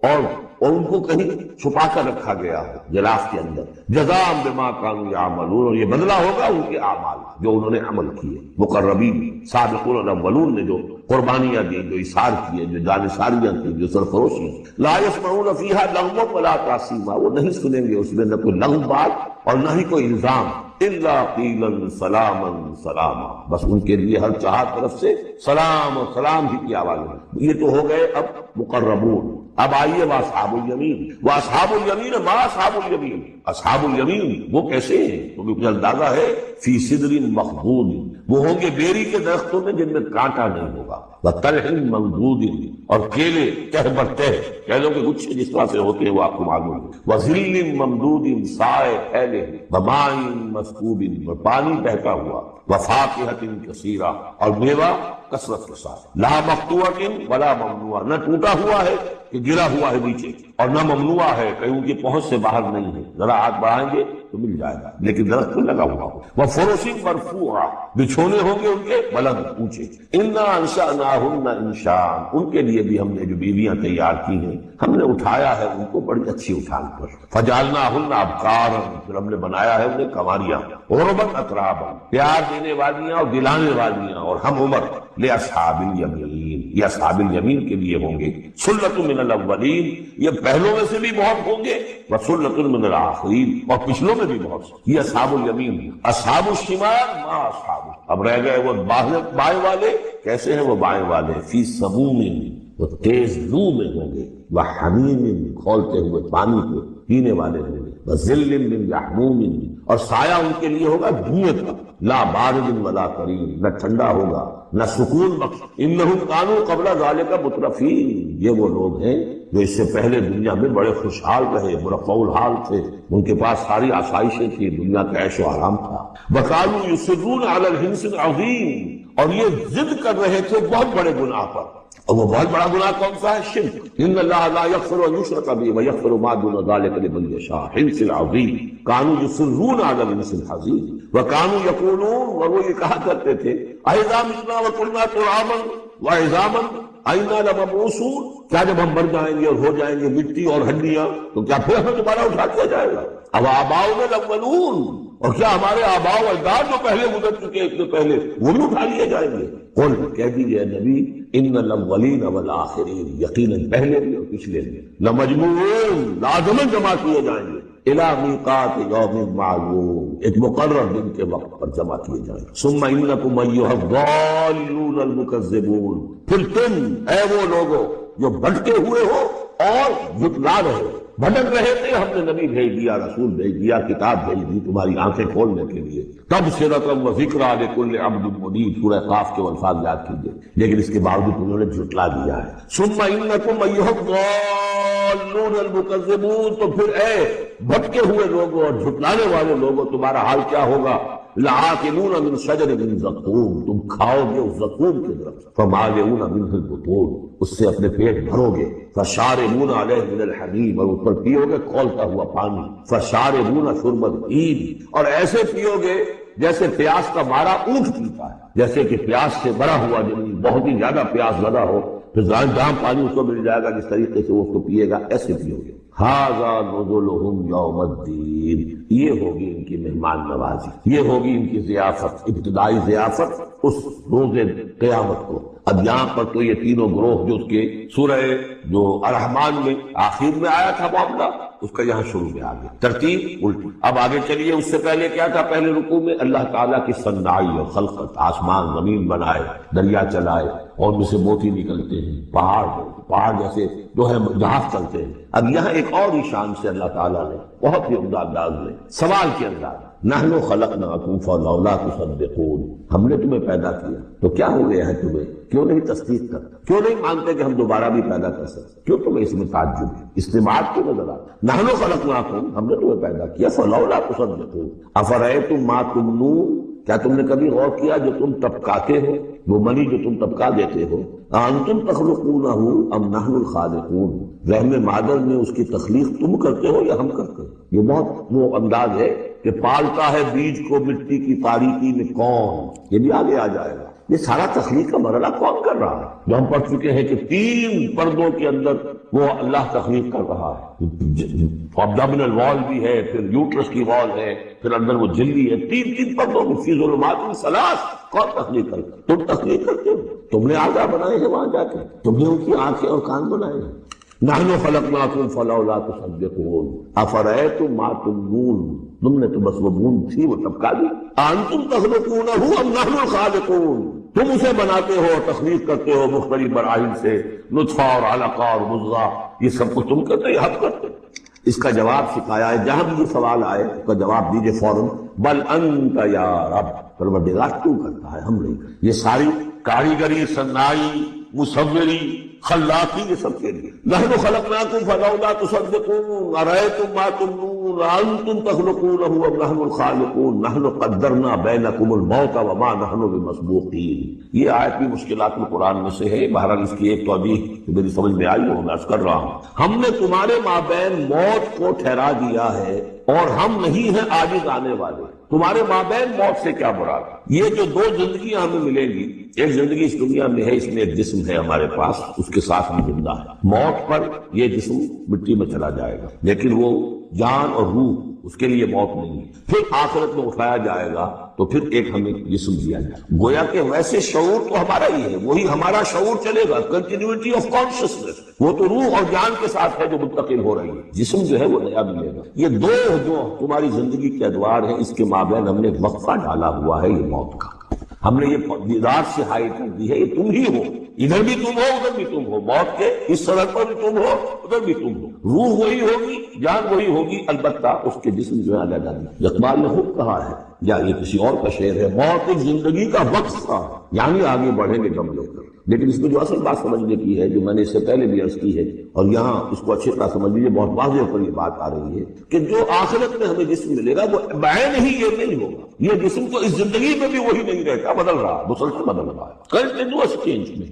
A: اور ان کو کہیں چھپا کر رکھا گیا ہو غلاف کے اندر۔ جزاء بما كانوا يعملون، اور یہ بدلہ ہوگا ان کے اعمال جو انہوں نے عمل کیے۔ مقربین سابقون الاولون نے جو قربانیاں دی، جو اثار کیے، جو جانثاریاں کی، جو سرفروشیاں۔ لا يسمعون فيها لغوا ولا تأثیما، وہ نہیں سنیں گے اس میں نہ کوئی لغو بات اور نہ ہی کوئی الزام۔ الا قیلا سلاما سلاما، بس ان کے لیے ہر چار طرف سے سلام اور سلام ہی کی آواز ہے۔ یہ تو ہو گئے اب مقربون۔ اب آئیے واصحاب الیمین، واصحاب الیمین ما اصحاب الیمین، اصحاب الیمین وہ کیسے ہیں؟ تمہیں کچھ اندازہ ہے؟ فی سدر مخضود، وہ ہوں گے بیری کے درختوں میں جن میں کانٹا نہیں ہوگا، وطلح منضود، اور کیلے تہ بر تہ، کیلوں کے گچھے جس طرح سے ہوتے ہیں وہ آپ کو معلوم ہے، وظل ممدود، سائے پھیلے، وماء مسکوب، اور پانی بہتا ہوا، وفاکہۃ کثیرہ، اور میوہ کثرت کے ساتھ، لا مقطوعۃ ولا ممنوعہ، نہ ٹوٹا ہوا ہے کہ گرا ہوا ہے نیچے، اور نہ ممنوع ہے کہ ان کی پہنچ سے باہر نہیں ہے، ذرا ہاتھ بڑھائیں گے تو مل جائے گا، لیکن درخت میں لگا ہوا ہو، وفرش مرفوعہ، بچھونے ہوں گے ان کے بلند اونچے، انا انشأناہن انشاء، ان کے لیے بھی ہم نے جو بیویاں تیار کی ہیں ہم نے اٹھایا ہے ان کو بڑی اچھی اٹھان پر، فجعلناہن ابکارا، پھر ہم نے بنایا ہے انہیں کنواریاں، عربا اترابا، پیار دینے والیاں اور دلانے والیاں، اور ہم عمر لأصحاب الیمین، یہ اصحاب الیمین کے لیے ہوں گے، سلۃ من الاولین، یہ پہلوں میں سے بھی بہت ہوں گے، وسلۃ من الآخرین، اور پچھلوں میں بھی بہت سے، یہ اصحاب الیمین، اصحاب الشمال ما اصحاب، اب رہ گئے وہ بائیں والے، کیسے ہیں وہ بائیں والے؟ فی سموم، وہ تیز لو میں ہوں گے، وحمیم، کھولتے ہوئے پانی کو پینے والے ہوں گے، وظل من یحموم، اور سایہ ان کے لیے ہوگا دھوئیں کا، لا بارد ولا کریم، نہ ٹھنڈا ہوگا نہ سکون بخش، انہم کانوا قبل ذالک مترفین، یہ وہ لوگ ہیں جو اس سے پہلے دنیا میں بڑے خوشحال رہے، مرفع الحال تھے، ان کے پاس ساری آسائشیں تھی، دنیا کا عیش و آرام تھا، وکانوا یصرون علی الحنث العظیم، اور یہ ضد کر رہے تھے بہت بڑے گناہ پر، اور وہ بہت بڑا گناہ کون سا ہے؟ شرک، ان اللہ لا یغفر ان یشرک بہ ویغفر ما دون ذلک لمن یشاء، حنث العظیم، کانوا یصرون علی الحنث العظیم، وکانوا یقولون، اور وہ یہ کہا کرتے تھے، اذا متنا وکنا ترابا وعظاما اینا لمبعوثون، کیا جب ہم مر جائیں گے اور ہو جائیں گے مٹی اور ہڈیاں تو کیا پھر ہمیں دوبارہ اٹھا دیا جائے گا؟ اب آباؤنا الاولون، اور کیا ہمارے آباء و اجداد جو پہلے گزر چکے اس سے پہلے وہ بھی اٹھا لیے جائیں گے؟ قل، کہہ دیجئے نبی، ان الاولین والآخرین، یقیناً پہلے بھی اور پچھلے بھی، لمجموعون، لازماً جمع کیے جائیں گے، الی میقات یوم معلوم، ایک مقرر دن کے وقت پر جمع کیے جائیں گے، ثم انکم ایھا الضالون المکذبون، پھر تم اے وہ لوگو جو بھٹکے ہوئے ہو اور جھٹلا رہے ہو، بھٹک رہے تھے، ہم نے نبی بھیج دیا، رسول بھیج دیا، کتاب بھیج دی تمہاری آنکھیں کھولنے کے لیے، تبصرۃ و ذکریٰ لکل عبد منیب، سورہ قاف کے الفاظ یاد کیجئے، لیکن اس کے باوجود انہوں نے جھٹلا دیا ہے، ثم انکم ایھا الضالون المکذبون، تو پھر اے بھٹکے ہوئے لوگوں اور جھٹلانے والے لوگوں تمہارا حال کیا ہوگا؟ لآکلون من شجر من زقوم، تم کھاؤ گے اس زقوم کے درخت، فمالئون منہ البطون، اس سے اپنے پیٹ بھرو گے، فشاربون علیہ من الحمیم، اور اس پر پیو گے کھولتا ہوا پانی، فشاربون شرب الہیم، اور ایسے پیو گے جیسے پیاس کا مارا اونٹ پیتا ہے، جیسے کہ پیاس سے بھرا ہوا جب بہت ہی زیادہ پیاس زدہ ہو پھر جہاں پانی اس کو مل جائے گا جس طریقے سے وہ اس کو پیے گا، ایسے پیو گے۔ ھذا نزلهم یوم الدین، یہ ہوگی ان کی مہمان نوازی، یہ ہوگی ان کی ضیافت، ابتدائی ضیافت اس روز قیامت کو۔ اب یہاں پر تو یہ تینوں گروہ جو اس کے سورہ جو الرحمن میں آخر میں آیا تھا معاملہ، اس کا یہاں شروع میں آ گیا، ترتیب الٹی۔ اب آگے چلیے، اس سے پہلے کیا تھا؟ پہلے رکوع میں اللہ تعالیٰ کی صنعائی اور خلقت، آسمان زمین بنائے، دریا چلائے، اور ان میں سے موتی نکلتے ہیں، پہاڑ جیسے جو ہے جہاز چلتے ہیں۔ اب یہاں ایک اور ہی شان سے اللہ تعالیٰ نے بہت ہی عمدہ انداز میں سوال کے انداز، نحن خلقناکم فلولا تصدقون، ہم نے تمہیں پیدا کیا تو کیا ہو گیا ہے تمہیں؟ کیوں نہیں تصدیق کرتے؟ کیوں نہیں مانتے کہ ہم دوبارہ بھی پیدا کر سکتے؟ کیوں تمہیں اس میں تعجب ہے؟ استماعت کیوں نظر آتا؟ نحن خلقناکم، ہم نے تمہیں پیدا کیا، فلولا تصدقون افرأیتم ما تمنون، کیا تم نے کبھی غور کیا جو تم ٹپکاتے ہو، وہ منی جو تم ٹپکا دیتے ہو؟ انتم تخلقونہ ام نحن الخالقون، رحم مادر میں اس کی تخلیق تم کرتے ہو یا ہم کرتے ہیں؟ یہ بہت وہ انداز ہے کہ پالتا ہے بیج کو مٹی کی تاریکی میں کون، یہ بھی آگے آ جائے گا۔ یہ سارا تخلیق کا مرحلہ کون کر رہا ہے؟ جو ہم پڑھ چکے ہیں کہ 3 پردوں کے اندر وہ اللہ تخلیق کر رہا ہے، ابڈومینل وال بھی ہے، پھر یوٹرس کی وال ہے، پھر اندر وہ جھلی ہے، 3 پردوں میں، فی ظلمات ثلاث، کون تخلیق کرتا؟ تم تخلیق کرتے ہو، تم نے اعضاء بنائے ہیں وہاں جا کے، تم نے ان کی آنکھیں اور کان بنائے ہیں۔ نحن خلقناکم فلولا تصدقون افرأیتم ما تمنون، تم نے تو بس وہ بوند تھی وہ ٹپکا دی۔ انتم تخلقونہ ام نحن الخالقون، تم اسے بناتے ہو، تخلیق کرتے ہو مختلف مراحل سے، نطفہ اور علقہ اور مضغہ، یہ سب کچھ تم کرتے ہو، ہم کرتے۔
B: اس کا جواب سکھایا ہے. جہاں بھی یہ سوال آئے اس کا جواب دیجئے فوراً بل انت یا رب، پروردگار تو کرتا ہے، ہم نہیں کرتے. یہ ساری کاریگری، صنائی، مصوری، خلاقی، یہ سب کے لیے. نحن خلقناکم فلولا تصدقون ارأیتم ما تمنون انتم تخلقونه ام نحن الخالقون نحن قدرنا بینکم الموت وما نحن بمسبوقین. یہ آیت بھی مشکلات القرآن میں سے ہے. بہرحال اس کی ایک توضیح میری سمجھ میں آئی وہ میں عرض کر رہا ہوں. ہم نے تمہارے مابین موت کو ٹھہرا دیا ہے اور ہم نہیں ہیں عاجز آنے والے. تمہارے مابین موت سے کیا مراد؟ یہ جو دو زندگیاں ہمیں ملیں گی، ایک زندگی اس دنیا میں ہے، اس میں ایک جسم ہے ہمارے پاس، اس کے ساتھ ہم زندہ ہے. موت پر یہ جسم مٹی میں چلا جائے گا، لیکن وہ جان اور روح اس کے لیے موت نہیں ہے. پھر آخرت میں اٹھایا جائے گا تو پھر ایک ہمیں جسم دیا جائے گا. گویا کہ ویسے شعور تو ہمارا ہی ہے، وہی ہمارا شعور چلے گا، کنٹینیوٹی آف کانشسنس. وہ تو روح اور جان کے ساتھ ہے جو منتقل ہو رہی ہے. جسم جو ہے وہ نیا ملے گا. یہ دو جو تمہاری زندگی کے ادوار ہیں، اس کے مابین ہم نے وقفہ ڈالا ہوا ہے یہ موت کا. ہم نے یہ دیدار سے حائل کر دی ہے، یہ تم ہی ہو، ادھر بھی تم ہو ادھر بھی تم ہو، موت کے اس سڑک پر بھی تم ہو ادھر بھی تم ہو. روح وہی ہوگی، جان وہی ہوگی، البتہ اس کے جسم جو ہے علیحدہ نہیں. اقبال نے خود کہا ہے یا یہ کسی اور کا شعر ہے، موت ایک زندگی کا وقت تھا، یعنی آگے بڑھیں گے دم لے کر. لیکن اس میں جو اصل بات سمجھنے کی ہے، جو میں نے اس سے پہلے بھی عرض کی ہے اور یہاں اس کو اچھی طرح سمجھ لیجیے، بہت واضح پر یہ بات آ رہی ہے کہ جو آخرت میں ہمیں جسم ملے گا وہ بعین ہی یہ نہیں ہوگا. یہ جسم تو اس زندگی میں بھی وہی نہیں رہتا، بدل رہا، مسلسل بدل رہا ہے، کنٹینیوس چینج میں.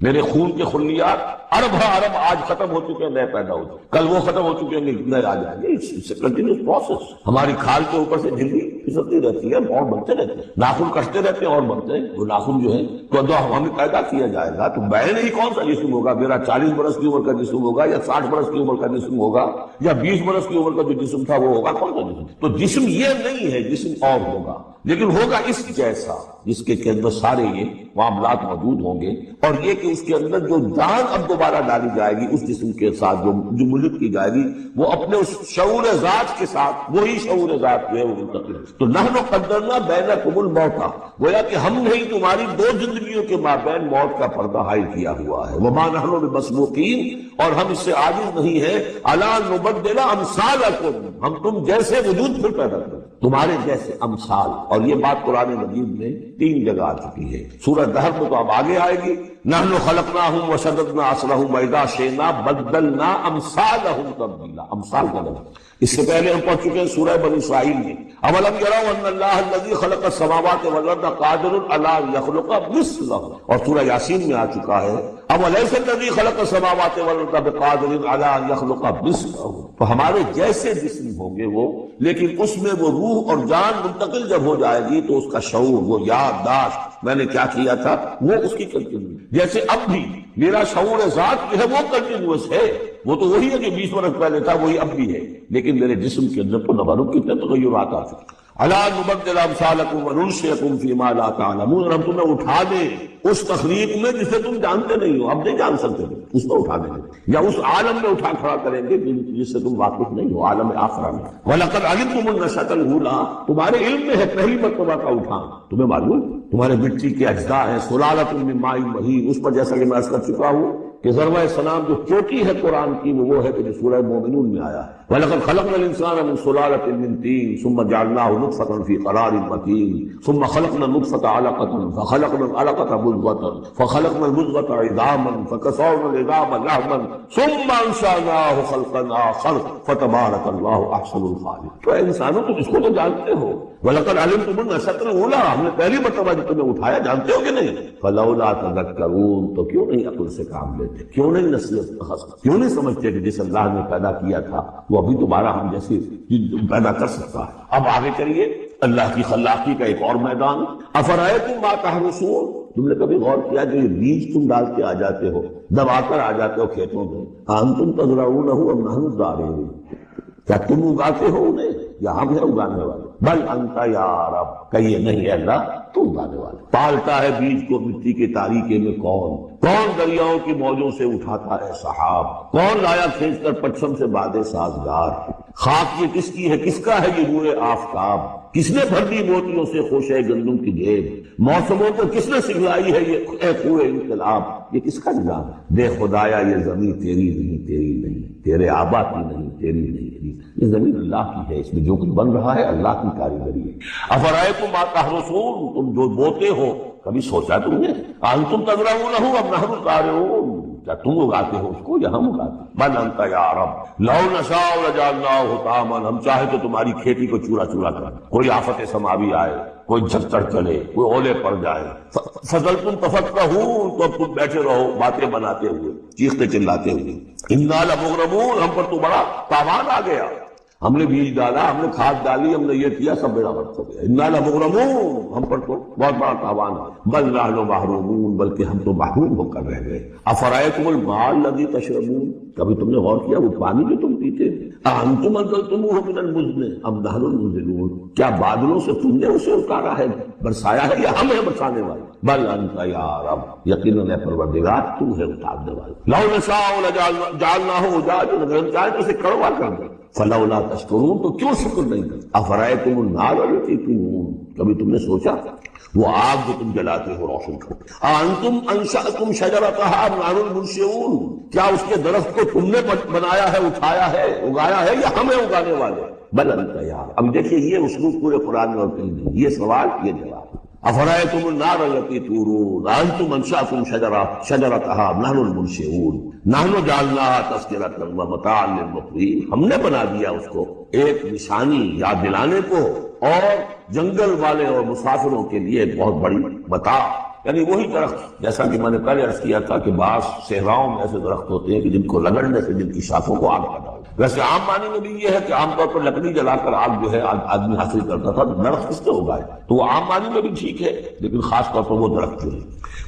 B: میرے خون کے خلیات ارب آج ختم ہو چکے ہیں، نئے پیدا ہو چکے، کل وہ ختم ہو چکے ہیں، نئے آ جائیں گے. It's a continuous process. ہماری کھال کے اوپر سے جلدی پھسلتی رہتی ہے اور بنتے رہتے ہیں، ناخن کٹتے رہتے ہیں اور بنتے ہیں. وہ ناخن جو ہے تو جو ہمیں پیدا کیا جائے گا تو بعین ہی کون سا جسم ہوگا؟ میرا 40 برس کی عمر کا جسم ہوگا یا 60 برس کی عمر کا جسم ہوگا یا 20 برس کی عمر کا جو جسم تھا وہ ہوگا؟ کون سا جسم؟ تو جسم یہ نہیں ہے، جسم اور ہوگا، لیکن ہوگا اس جیسا جس کے اندر سارے یہ معاملات موجود ہوں گے. اور یہ کہ اس کے اندر جو جان اب دوبارہ ڈالی جائے گی اس جسم کے ساتھ جو ملک کی جائے گی، وہ اپنے اس شعور ذات کے ساتھ وہی شعور ذات جو ہے وہ منتقل. تو نحن قدرنا بینکم الموت، گویا کہ ہم نے تمہاری دو زندگیوں کے مابین موت کا پردہ حائل کیا ہوا ہے. وما نحن بمسبوقین، اور ہم اس سے عاجز نہیں ہیں. الا نبدل امثالکم، ہم تم جیسے وجود پھر پیدا کریں، تمہارے جیسے امثال. اور یہ بات قرآن مجید میں 3 جگہ آ چکی ہے. سورہ دہر میں تو اب آگے آئے گی، نحن خلقناہم وشددنا اسرہم واذا شئنا بدلنا امثالہم تبدیلا. امثال کا لفظ اس سے پہلے ہم پڑھ چکے ہیں سورہ بنی اسرائیل میں. اولم یروا ان اللہ الذی خلق السماوات والارض قادر علی ان یخلق مثلہم. اور سورہ یاسین میں آ چکا ہے اولیس الذی خلق السماوات والارض بقادر علی ان یخلق مثلہم. تو ہمارے جیسے جسم ہوں گے وہ، لیکن اس میں وہ روح اور جان منتقل جب ہو جائے گی تو اس کا شعور، وہ یادداشت میں نے کیا کیا تھا، وہ اس کی کنٹینیو. جیسے اب بھی میرا شعور ذات جو ہے وہ کنٹینیوس ہے، وہ تو وہی ہے جو 20 برس پہلے تھا، وہی اب بھی ہے، لیکن میرے جسم کے اندر تو نہ معلوم کتنے تغیرات آ چکے. الا نبدل امثالکم وننشئکم فیما لا تعلمون. ہم تمہیں اٹھا دیں اس تخلیق میں جسے تم جانتے نہیں ہو، اب نہیں جان سکتے، اس میں اٹھا دیں گے، یا اس عالم میں اٹھا کھڑا کریں گے جس سے تم واقف نہیں ہو، عالم آخرہ میں. وَلَقَدْ عَلِمْتُمُ النَّشْأَةَ الْأُولَىٰ، تمہارے علم میں ہے پہلی مرتبہ کا اٹھان. تمہیں معلوم تمہارے مٹی کے اجزاء ہیں، سلالۃ من ماء مہین، اس پر جیسا کہ میں عرض کر چکا ہوں کہ ضربہ سلام جو چوٹی ہے قرآن کی وہ ہے کہ جو سورہ مومنون میں آیا ہے. وَلَقَدْ خَلَقْنَا الْإِنسَانَ مِنْ سُلَالَةٍ مِنْ طِينٍ ثُمَّ جَعَلْنَاهُ نُطْفَةً فِي قَرَارٍ مَكِينٍ ثُمَّ خَلَقْنَا النُّطْفَةَ عَلَقَةً فَخَلَقْنَا الْعَلَقَةَ مُضْغَةً فَخَلَقْنَا الْمُضْغَةَ عِظَامًا فَكَسَوْنَا الْعِظَامَ لَحْمًا ثُمَّ أَنشَأْنَاهُ خَلْقًا آخَرَ فَتَبَارَكَ اللَّهُ أَحْسَنُ الْخَالِقِينَ. تو اے انسانوں تم اس کو تو جانتے ہو، وَلَقَدْ عَلِمْتُمُ النَّشْأَةَ الْأُولَىٰ، ہم نے پہلی مرتبہ جو تمہیں اٹھایا جانتے ہو کہ نہیں. فَلَوْلَا تَذَكَّرُونَ، تو کیوں نہیں عقل سے کام لیتے، کیوں نہیں نصیحت اخذ، کیوں نہیں سمجھتے کہ جس اللہ نے پیدا کیا تھا وہ ابھی دوبارہ ہم جیسی پیدا کر سکتا ہے. اب آگے چلیے اللہ کی خلاقی کا ایک اور میدان. افرأیتم ما تحرثون، تم نے کبھی غور کیا جو یہ بیج تم ڈال کے آ جاتے ہو، دبا کر آ جاتے ہو کھیتوں میں، انتم تزرعونہ ام نحن الزارعون، کیا تم اگاتے ہو انہیں یا ہم ہیں اگانے والے؟ بل انت یا رب، کہیے نہیں ہے اللہ تو اگانے والے. پالتا ہے بیج کو مٹی کے تاریکے میں کون دریاؤں کی موجوں سے اٹھاتا ہے سحاب، کون لایا کھینچ کر پچھم سے بادے سازگار. خاک یہ کس کی ہے، کس کا ہے یہ نور آفتاب، کس نے بھر دی موتیوں سے خوشے گندم کی جیب، موسموں کو کس نے سکھلائی ہے یہ اے کوئے انقلاب، یہ کس کا نظام ہے؟ دے خدایا یہ زمین تیری نہیں، تیری نہیں، تیرے آبا کی نہیں، تیری نہیں، یہ زمین اللہ کی ہے، اس میں جو کچھ بن رہا ہے اللہ کی کاریگری ہے۔ افرائیتم ما تحرثون، تم جو بوتے ہو کبھی سوچا تم نے؟ انتم تزرعونہ ام نحن الزارعون، کیا تم اگاتے ہو اس کو یا ہم اگاتے ہیں؟ بل انت یا رب لو نشاء لجعلناہ حطاما، ہم چاہے تو تمہاری کھیتی کو چورا چورا کر، کوئی آفت سماوی آئے، کوئی جھکڑ چلے، کوئی اولے پڑ جائے، فظلتم تفکہون، تو اب تم بیٹھے رہو باتیں بناتے ہوئے، چیختے چلاتے ہوئے، انا لمغرمون، ہم پر تو بڑا تاوان آ گیا، ہم نے بیج ڈالا، ہم نے کھاد ڈالی، ہم نے یہ کیا، سب بیڑا غرق ہو گیا، انا لمغرمون، ہم پر تو بہت بڑا تاوان ہے، بل نحن محرومون، بلکہ ہم تو محروم ہو کر رہ گئے۔ افرأیتم الماء الذی تشربون، کبھی تم نے غور کیا وہ پانی جو تم پیتے انتم انزلتموہ من المزن ام نحن المنزلون، کیا بادلوں سے تم نے اسے اتارا ہے، برسایا ہے، یا ہم ہیں برسانے والے؟ بل انت یا رب، یقیناً اے پروردگار تو ہے اتارنے والا۔ لو نشاء جعلناہ اجاجا، اگر ہم چاہیں تو اسے کڑوا کر دیں، فلولا تشکرون، تو کیوں شکر نہیں کرتے؟ افرأیتم النار التی تورون، کبھی تم نے سوچا وہ آگ جو تم جلاتے ہو روشن کرتے، انتم انشأتم شجرتها ام نحن المنشئون، کیا اس کے درخت کو تم نے بنایا ہے، اٹھایا ہے، اگایا ہے، یا ہمیں اگانے والے؟ بل انت یا رب۔ اب دیکھیے یہ اسلوب پورے قرآن میں اور کہیں نہیں، یہ سوال یہ جواب۔ افرأیتم النار التی تورون انتم انشأتم شجرتها ام نحن المنشئون نحن جعلناها تذکرۃ ومتاعا للمقوین، ہم نے بنا دیا اس کو ایک نشانی یاد دلانے کو، اور جنگل والے اور مسافروں کے لیے ایک بہت بڑی متاع، یعنی وہی درخت جیسا کہ میں نے پہلے عرض کیا تھا کہ بعض صحراؤں میں ایسے درخت ہوتے ہیں کہ جن کو رگڑنے سے جن کی شاخوں کو آگ پیدا ہوتی ہے۔ ویسے عام معنی میں بھی یہ ہے کہ عام طور پر لکڑی جلا کر آگ جو ہے آدمی حاصل کرتا تھا، درخت کس نے اگائے، تو وہ عام معنی میں بھی ٹھیک ہے، لیکن خاص طور پر وہ درخت جو ہے۔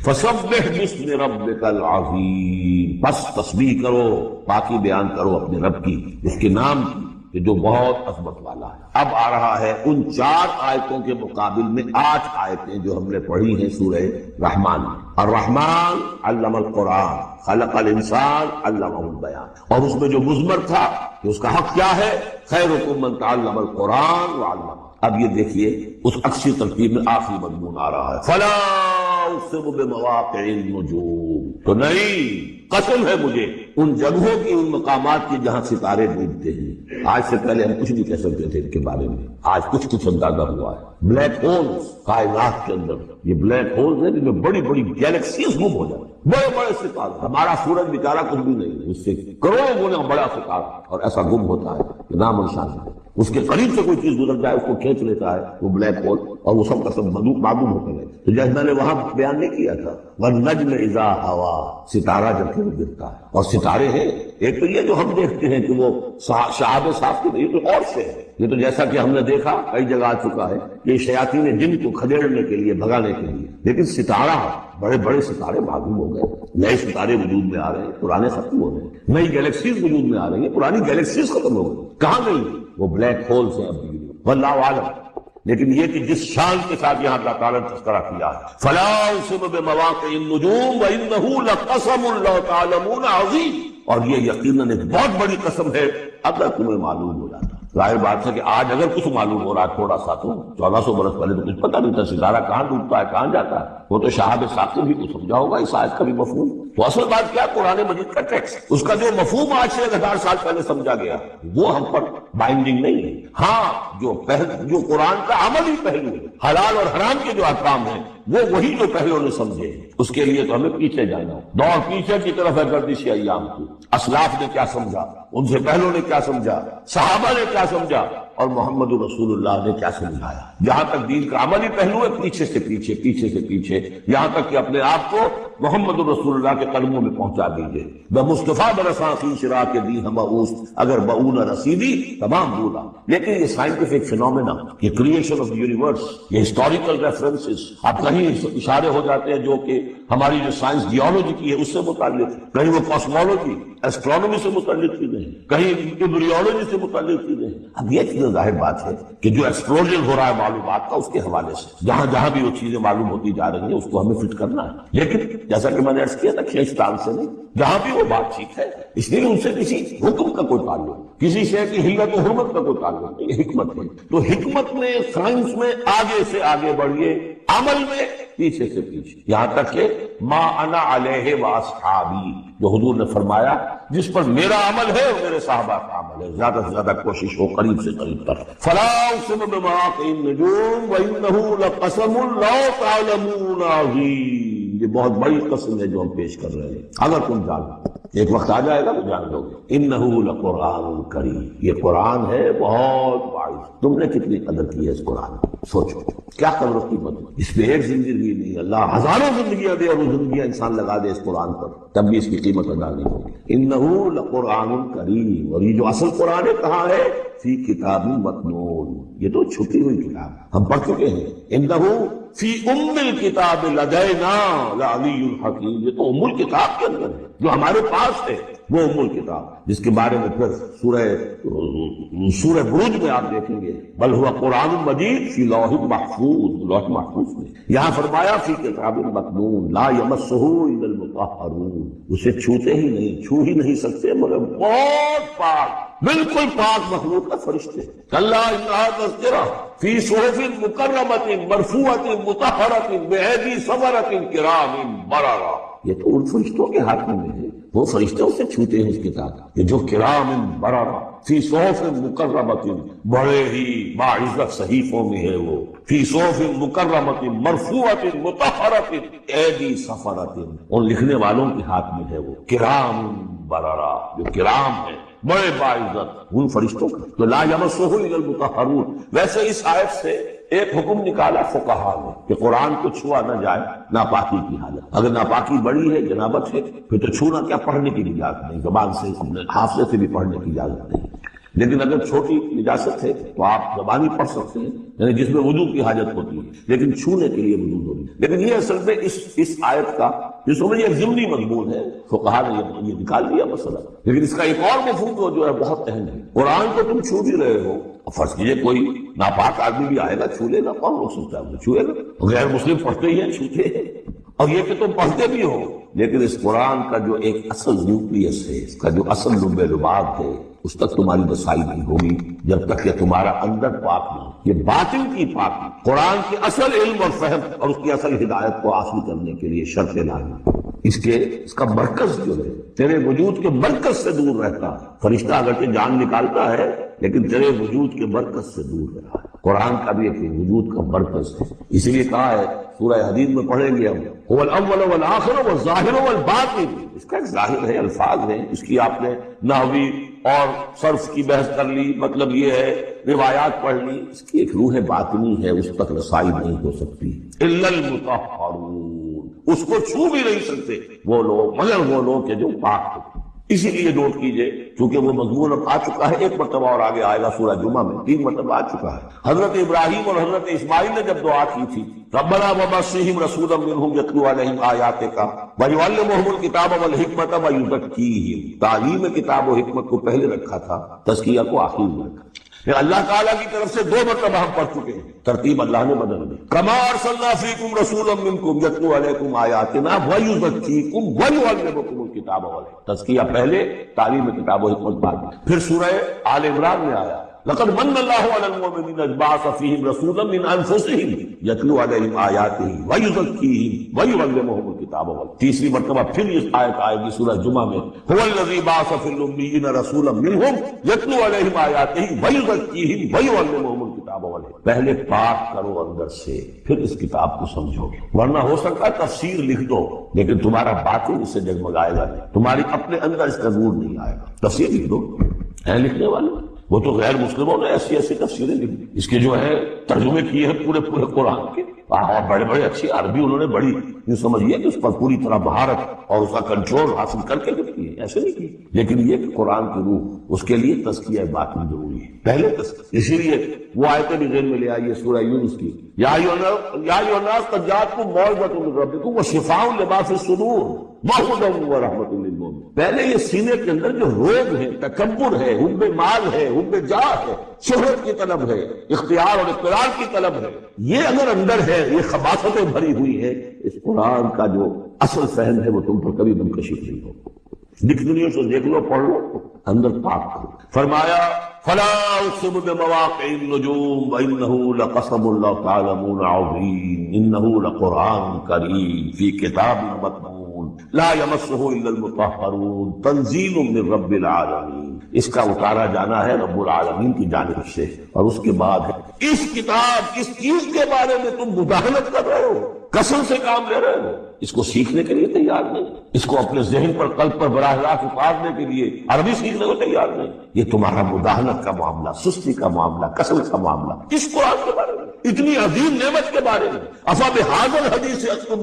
B: فسبح باسم ربک العظیم، بس تسبیح کرو، پاکی بیان کرو اپنے رب کی، اس کے نام کی کہ جو بہت عظمت والا ہے۔ اب آ رہا ہے ان 4 آیتوں کے مقابل میں 8 آیتیں جو ہم نے پڑھی ہیں سورہ رحمان میں۔ الرحمن علم القرآن خلق الانسان علمہ البیان، اور اس میں جو مضمر تھا کہ اس کا حق کیا ہے، خیرکم من تعلم القرآن وعلمہ۔ اب یہ دیکھیے اس اکثر ترتیب میں آخری مضمون آ رہا ہے، فلا اقسم بمواقع النجوم، تو نہیں، قسم ہے مجھے ان جگہوں کی، ان مقامات کی جہاں ستارے ڈوبتے ہیں۔ آج سے پہلے ہم کچھ نہیں کہہ سکتے تھے ان کے بارے میں، آج کچھ اندازہ ہوا ہے۔ بلیک ہولز کائنات کے اندر، یہ بلیک ہولز ہیں جن میں بڑی بڑی گیلیکسیز گم ہو جاتی ہیں، بڑے بڑے ستارے، ہمارا سورج بیچارہ کچھ بھی نہیں ہے، اس سے کروڑوں گنا بڑا ستارہ، اور ایسا گم ہوتا ہے کہ نام اور نشان ہے، اس کے قریب سے کوئی چیز گزر جائے اس کو کھینچ لیتا ہے وہ بلیک ہول، اور وہ سب کا سب معلوم ہوتا ہے۔ تو جیسے میں نے وہاں بیان نہیں کیا تھا، وَالنَّجْمِ إِذَا هَوَىٰ، ستارہ جب کہ وہ گرتا ہے، اور ستارے ہیں ایک تو یہ جو ہم دیکھتے ہیں کہ وہ شہاب صاف کی، یہ تو اور سے ہے، یہ تو جیسا کہ ہم نے دیکھا کئی جگہ آ چکا ہے کہ شیاطین جن کو کھدیڑنے کے لیے، بھگانے کے لیے، لیکن ستارہ، بڑے بڑے ستارے معلوم ہو گئے، نئے ستارے وجود میں آ رہے ہیں، پرانے ختم ہو رہے ہیں، نئی گیلیکسیز وجود میں آ رہی ہیں، پرانی گیلیکسیز ختم ہو گئی، کہاں گئی؟ وہ بلیک ہول سے اب بھی، واللہ عالم۔ لیکن یہ کہ جس شان کے ساتھ یہاں اللہ تعالیٰ نے تذکرہ کیا ہے، فلا اقسم بمواقع النجوم وانہ لقسم لو تعلمون عظیم، اور یہ یقیناً ایک بہت بڑی قسم ہے اگر تمہیں معلوم ہو جاتا۔ ظاہر بات ہے کہ آج اگر کچھ معلوم ہو رہا ہے تھوڑا سا، تو 1400 برس پہلے تو کچھ پتہ نہیں تھا ستارہ کہاں ڈوبتا ہے، کہاں جاتا ہے، وہ تو شہاب ثاقب بھی کو سمجھا ہوگا اس آیت کا بھی مفہوم۔ تو اصل بات کیا، قرآن مجید کا ٹیکسٹ، اس کا جو مفہوم آج سے 1000 سال پہلے سمجھا گیا وہ ہم پر بائنڈنگ نہیں ہے۔ ہاں جو قرآن کا عملی پہلو ہے، حلال اور حرام کے جو احکام ہیں، وہ وہی جو پہلوں نے سمجھے، اس کے لیے تو ہمیں پیچھے جانا ہے، دور پیچھے کی طرف ہے گردش ایام کی۔ اسلاف نے کیا سمجھا، ان سے پہلوں نے کیا سمجھا، صحابہ نے کیا سمجھا، اور محمد رسول اللہ نے کیا سمجھایا۔ جہاں تک دین کا عملی پہلو ہے، پیچھے سے پیچھے، پیچھے سے پیچھے، یہاں تک کہ اپنے آپ کو محمد رسول اللہ کے قدموں میں پہنچا دیجئے۔ بمصطفیٰ برساں فی شراک دی ہم اوست، اگر بؤون رسیدی تمام بولا۔ لیکن یہ سائنٹیفک فینومینا، یہ کریشن آف یونیورس، یہ ہسٹوریکل ریفرنسز، اب کہیں اشارے ہو جاتے ہیں جو کہ ہماری جو سائنس جیولوجی کی ہے اس سے متعلق، کہیں وہ کاسمولوجی ایسٹرونومی سے متعلق چیزیں ہیں، کہیں ایمبریولوجی سے متعلق چیزیں ہیں۔ اب یہ چیزیں ظاہر بات ہے کہ جو ایکسپلوژن ہو رہا ہے معلومات کا، اس کے حوالے سے جہاں جہاں بھی وہ چیزیں معلوم ہوتی جا رہی ہیں اس کو ہمیں فٹ کرنا ہے۔ لیکن جیسا کہ میں نے عرض کیا تھا، کھینچتان سے نہیں، جہاں بھی وہ بات ٹھیک ہے، اس لیے ان سے کسی حکم کا کوئی تعلق نہیں۔ کسی شے کی حلت و حرمت کا کوئی تعلق نہیں، حکمت ہے۔ تو حکمت میں، سائنس میں آگے سے آگے بڑھیے، عمل میں پیچھے سے پیچھے، یہاں تک کہ ما انا علیہ واصحابی، جو حضور نے فرمایا جس پر میرا عمل ہے اور میرے صحابہ کا عمل ہے، زیادہ سے زیادہ کوشش ہو قریب سے قریب پر۔ فلا اقسم بمواقع النجوم وانہ لقسم لو تعلمون عظیم، یہ بہت بڑی قسم ہے جو ہم پیش کر رہے ہیں، اگر تم جانو، ایک وقت آ جائے گا تو جان لو گے۔ انہ لقرآن کریم، یہ قرآن ہے بہت باعث۔ تم نے کتنی قدر کی ہے اس قرآن کی، سوچو کیا قدر و قیمت ہے۔ اس پہ ایک زندگی نہیں، اللہ ہزاروں زندگیاں دے اور وہ زندگیاں انسان لگا دے اس قرآن پر، تب بھی اس کی قیمت ادا نہیں ہوگی۔ انہ لقرآن کریم، اور یہ جو اصل قرآن ہے کہاں ہے؟ فی کتاب مکنون، یہ تو چھپی ہوئی کتاب ہم پڑھ چکے ہیں۔ انہ فی ام الکتاب لدینا لعلی الحکیم، یہ تو ام الکتاب کے اندر ہے جو ہمارے پاس ہے، وہ ام الکتاب، جس کے بارے میں پھر سورہ بروج میں آپ دیکھیں گے، بل ہوا قرآن مجید فی لوح محفوظ، لوح محفوظ میں۔ یہاں فرمایا فی کتاب مکنون لا یمسہ الا المطہرون، اسے چھوتے ہی نہیں، چھو ہی نہیں سکتے مگر بہت پاک، بالکل پاک مخلوق کا فرشتے۔ کلا انہا تذکرہ فی صحف مکرمۃ مرفوعۃ مطہرۃ بایدی سفرۃ کرام بررہ، یہ تو ان فرشتوں کے ہاتھ میں ہے، وہ فرشتے اسے چھوتے ہیں اس کتاب، یہ جو کرام بررہ فی صحف مکرمۃ، بڑے ہی باعزت صحیفوں میں ہے وہ، فی صحف مکرمۃ مرفوعۃ مطہرۃ ایدی سفرۃ، ان لکھنے والوں کے ہاتھ میں ہے وہ، کرام بررہ، جو کرام ہے بڑے باعزت ان فرشتوں کا۔ تو لا یمسہ الا المطہرون، ویسے اس آیت سے ایک حکم نکالا فقہا نے کہ قرآن کو چھوا نہ جائے ناپاکی کی حالت، اگر ناپاکی بڑی ہے، جنابت ہے، پھر تو چھونا کیا، پڑھنے کی اجازت نہیں، زبان سے اپنے حافظے سے بھی پڑھنے کی اجازت نہیں، لیکن اگر چھوٹی اجازت ہے تو آپ زبانی پڑھ سکتے ہیں، یعنی جس میں وضو کی حاجت ہوتی ہے، لیکن چھونے کے لیے وضو ضروری ہے۔ لیکن یہ اصل میں اس آیت کا جس میں ایک ضمنی مضمون ہے، فقہا نے یہ نکال لیا مسئلہ، لیکن اس کا ایک اور مفہوم جو ہے بہت اہم ہے۔ قرآن کو تم چھو بھی رہے ہو، فرض کیجئے کوئی ناپاک آدمی بھی آئے گا چھو لے گا، کون روک سکتا ہے، چھوئے گا، غیر مسلم پڑھتے ہی ہیں چھوتے ہیں، اور یہ کہ تم پڑھتے بھی ہو، لیکن اس قرآن کا جو ایک اصل نیوکلیس ہے، اس کا جو اصل لب لباب ہے، اس تک تمہاری رسائی نہیں ہوگی جب تک کہ تمہارا اندر پاک نہیں۔ یہ باطن کی پاکی، قرآن کے اصل علم اور فہم اور اس کی اصل ہدایت کو حاصل کرنے کے لیے شرط لازمی، اس کا مرکز جو ہے تیرے وجود کے مرکز سے دور رہتا ہے۔ فرشتہ اگرچہ جان نکالتا ہے لیکن تیرے وجود کے مرکز سے دور رہا ہے۔ قرآن کا بھی ایک وجود کا مرکز ہے، اسی لیے کہا ہے سورہ حدید میں پڑھیں گے ہم، هو الاول والآخر والظاہر والباطن، اس کا ایک ظاہر ہے، الفاظ ہیں، اس کی آپ نے نحوی اور صرف کی بحث کر لی، مطلب یہ ہے روایات پڑھ لی، اس کی ایک روح باطنی ہے، اس تک رسائی نہیں ہو سکتی۔ الا المطہرون، اس کو چھو بھی نہیں سکتے وہ لوگ مگر وہ لوگ کہ جو پاک ہو۔ اسی لیے نوٹ کیجئے چونکہ وہ مضمون اب آ چکا ہے، ایک مرتبہ اور آگے آئے گا سورہ جمعہ میں، 3 مرتبہ آ چکا ہے۔ حضرت ابراہیم اور حضرت اسماعیل نے جب دعا کی تھی ربنا وبعث رسولا منہم یتلو علیہم آیاتک ویعلمہم الکتاب والحکمۃ ویزکیہم، تعلیم کتاب و حکمت کو پہلے رکھا تھا، تزکیہ کو آخر میں رکھا۔ اللہ تعالیٰ کی طرف سے 2 مرتبہ ہم پڑھ چکے ہیں، ترتیب اللہ نے بدل دی۔ کما ارسلنا فیکم رسولا منکم یتلو علیکم آیاتنا ویزکیکم ویعلمکم الکتاب والحکمۃ، تزکیہ پہلے، تعلیم کتاب و حکمت بعد۔ پھر سورہ آل عمران میں آیا لقد من اللہ علی المؤمنین اذ بعث فیہم رسولا من انفسہم یتلو علیہم آیاتہ ویزکیہم ویعلمہم الکتاب والحکمۃ۔ تیسری مرتبہ پھر یہ آیت آئے گی سورہ جمعہ میں، هو الذی بعث فی الامیین رسولا منہم یتلو علیہم آیاتہ ویزکیہم ویعلمہم الکتاب والحکمۃ۔ پہلے پاک کرو اندر سے، پھر اس کتاب کو سمجھو گے، ورنہ ہو سکتا ہے تفسیر لکھ دو لیکن تمہارا باطن اس سے جگمگائے گا نہیں، تمہاری اپنے اندر اس کا نور نہیں آئے گا۔ تفسیر لکھ دو، ہیں لکھنے والے، وہ تو غیر مسلموں نے ایسی تفسیریں لکھی، اس کے جو ہے ترجمے کیے ہیں پورے قرآن کے، اور بڑے بڑے اچھی عربی انہوں نے بڑی یہ سمجھیے کہ اس پر پوری طرح مہارت اور اس کا کنٹرول حاصل کر کے لکھی ہے، ایسے نہیں کی، لیکن یہ کہ قرآن کی روح اس کے لیے تزکیہ باطن ضروری ہے، پہلے تزکیہ۔ اسی لیے وہ آیتیں بھی ذہن میں لے آئیے سورہ یونس کی، یا ایھا الناس قد جاءتکم موعظۃ من ربکم وشفاء لما فی الصدور وہدی ورحمۃ للمؤمنین۔ پہلے یہ سینے کے اندر جو روگ ہے، تکبر ہے، حب مال ہے، حب جاہ ہے، شہرت کی طلب ہے، اختیار اور اقتدار کی طلب ہے، یہ اگر اندر ہے، یہ خباثتیں بھری ہوئی ہے، اس قرآن کا جو اصل فہم ہے وہ تم پر کبھی منکشف نہیں ہوگا۔ ڈکشنریوں سے دیکھ لو، پڑھ لو، اندر پاک کرو۔ فرمایا فلا اقسم بمواقع النجوم وانه لقسم لو تعلمون عظیم انه لقرآن کریم فی کتاب مکنون لا یمسہ الا المطہرون تنزیل من رب العالمین۔ اس کا اتارا جانا ہے رب العالمین کی جانب سے، اور اس کے بعد اس کتاب، اس چیز کے بارے میں تم مداہنت کر رہے ہو، قسم سے کام لے رہے ہو، اس کو سیکھنے کے لیے تیار نہیں، اس کو اپنے ذہن پر، قلب پر براہ راست اتارنے کے لیے عربی سیکھنے کو تیار نہیں۔ یہ تمہارا مداہنت کا معاملہ، سستی کا معاملہ، قسم کا معاملہ، اس قرآن کے بارے میں، اتنی عظیم نعمت کے بارے میں۔ افبہذا الحدیث انتم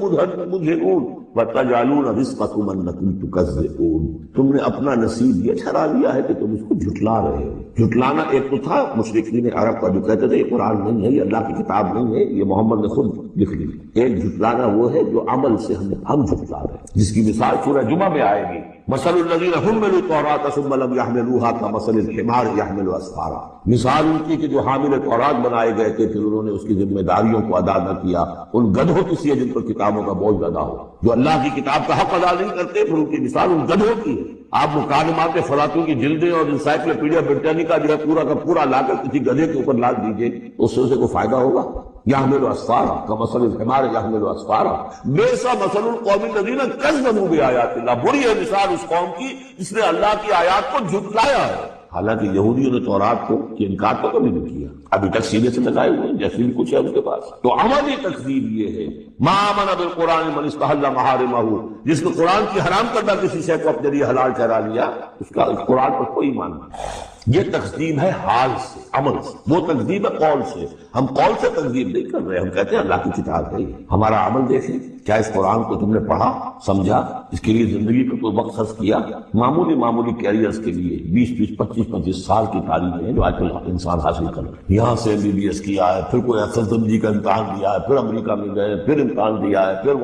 B: مدہنون وتجعلون رزقکم انکم تکذبون۔ تم نے اپنا نصیب یہ ٹھہرا لیا ہے کہ تم اس کو جھٹلا رہے ہو۔ جھٹلانا ایک تو تھا مشرکین عرب کا جو کہتے تھے یہ قرآن نہیں ہے، یہ اللہ کی کتاب نہیں ہے، یہ محمد نے خود لکھ لی۔ ایک جھٹلانا وہ ہے جو عمل سے ہم جھٹلا رہے ہیں، جس کی مثال سورہ جمعہ میں آئے گی، مثل الذین حملوا التوراۃ ثم لم يحملوها كمثل الحمار يحمل اسفارا۔ مثال ان کی کہ جو حامل تورات بنائے گئے تھے پھر انہوں نے اس کی ذمہ داریوں کو ادا نہ کیا، ان گدھوں کی سی ہے جن پر کتابوں کا بوجھ زیادہ ہو، جو اللہ کی کتاب کا حق ادا نہیں کرتے، پھر ان کی مثال ان گدھوں کی ہے۔ آپ مکالمات فلاطوں کی جلدیں اور انسائکلوپیڈیا برٹانیکا جو ہے پورا کا پورا لا کر کسی گدھے کے اوپر لاد دیجئے، اس سے اسے کوئی فائدہ ہوگا؟ یحمل اسفارا کمثل الحمار یحمل اسفارا بئس مثل القوم الذین کذبوا بآیات اللہ۔ بری ہے مثال اس قوم کی جس نے اللہ کی آیات کو جھٹلایا ہے۔ حالانکہ یہودیوں نے تورات کو انکار تو کبھی نہیں کیا، ابھی تک سینے سے لگائے ہوئے ہیں جیسے بھی کچھ ہے ان کے پاس۔ تو عملی تکذیب یہ ہے، ما آمن بالقرآن من استحل محارمہ، جس نے قرآن کی حرام کردہ کسی شے کو اپنے لیے حلال ٹھہرا لیا، اس کا قرآن پر کوئی ایمان نہیں۔ یہ تکذیب ہے حال سے، عمل سے، وہ تکذیب ہے قول سے۔ ہم قول سے تکذیب نہیں کر رہے، ہم کہتے ہیں اللہ کی کتاب ہے۔ ہمارا عمل دیکھیں، کیا اس قرآن کو تم نے پڑھا، سمجھا، اس کے لیے زندگی کو کوئی وقت خرچ کیا؟ معمولی کیریئرز کے لیے 20 25 سال کی تعلیم ہے جو آج کل انسان حاصل کر رہا ہے۔ یہاں سے MBBS کیا ہے، پھر کوئی FSMG کا امتحان دیا ہے، پھر امریکہ میں گئے، پھر امتحان دیا ہے، پھر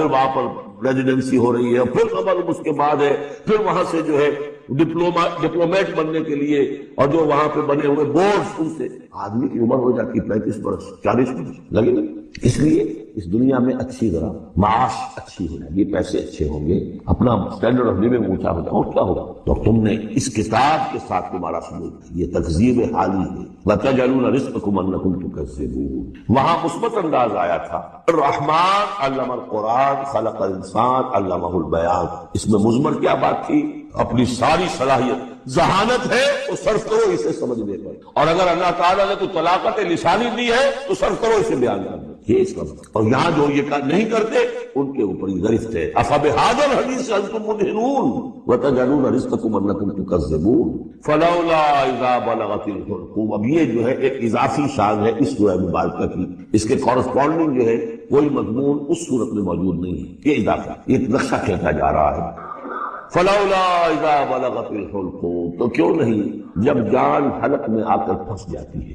B: وہاں پر ریزیڈنسی ہو رہی ہے، پھر خبر اس کے بعد ہے، پھر وہاں سے جو ہے ڈپلومیٹ بننے کے لیے، اور جو وہاں پہ بنے ہوئے بورڈز، ان سے آدمی کی عمر ہو جاتی 35 برس 40 برس لگے گا۔ اس لیے اس دنیا میں اچھی طرح معاش اچھی ہو جائے گی، پیسے اچھے ہوں گے، اپنا اسٹینڈرڈ آف لیونگ اونچا ہو جائے، اور کیا ہوگا؟ تو تم نے اس کتاب کے ساتھ تمہارا سلوک، یہ تکذیب حالی ہے۔ وَتَجْعَلُونَ رِزْقَكُمْ أَنَّكُمْ تُكَذِّبُونَ۔ وہاں مثبت انداز آیا تھا، الرحمن علم القرآن خلق الانسان علمہ البیان۔ اس میں مضمر کیا بات تھی؟ اپنی ساری صلاحیت، ذہانت ہے تو صرف کرو اسے سمجھنے پر، اور اگر اللہ تعالیٰ نے تو طلاقت لسانی دی ہے تو صرف کرو اسے بیان کرنا، یہ اس کا مطلب۔ اور یہاں جو یہ نہیں کرتے ان کے اوپر یہ گرفت ہے۔ افبہذا الحدیث انتم مدہنون وتجعلون رزقکم انکم تکذبون فلولا اذا بلغت الحلقوم۔ اب یہ جو ہے ایک اضافی شان ہے اس سورہ مبارکہ کی، اس کے کورسپونڈنگ جو ہے کوئی مضمون اس صورت میں موجود نہیں ہے، یہ اضافہ، یہ نقشہ کھینچا جا رہا ہے۔ فلولا اذا بلغت الحلقوم، تو کیوں نہیں جب جان حلق میں آ کر پھنس جاتی ہے،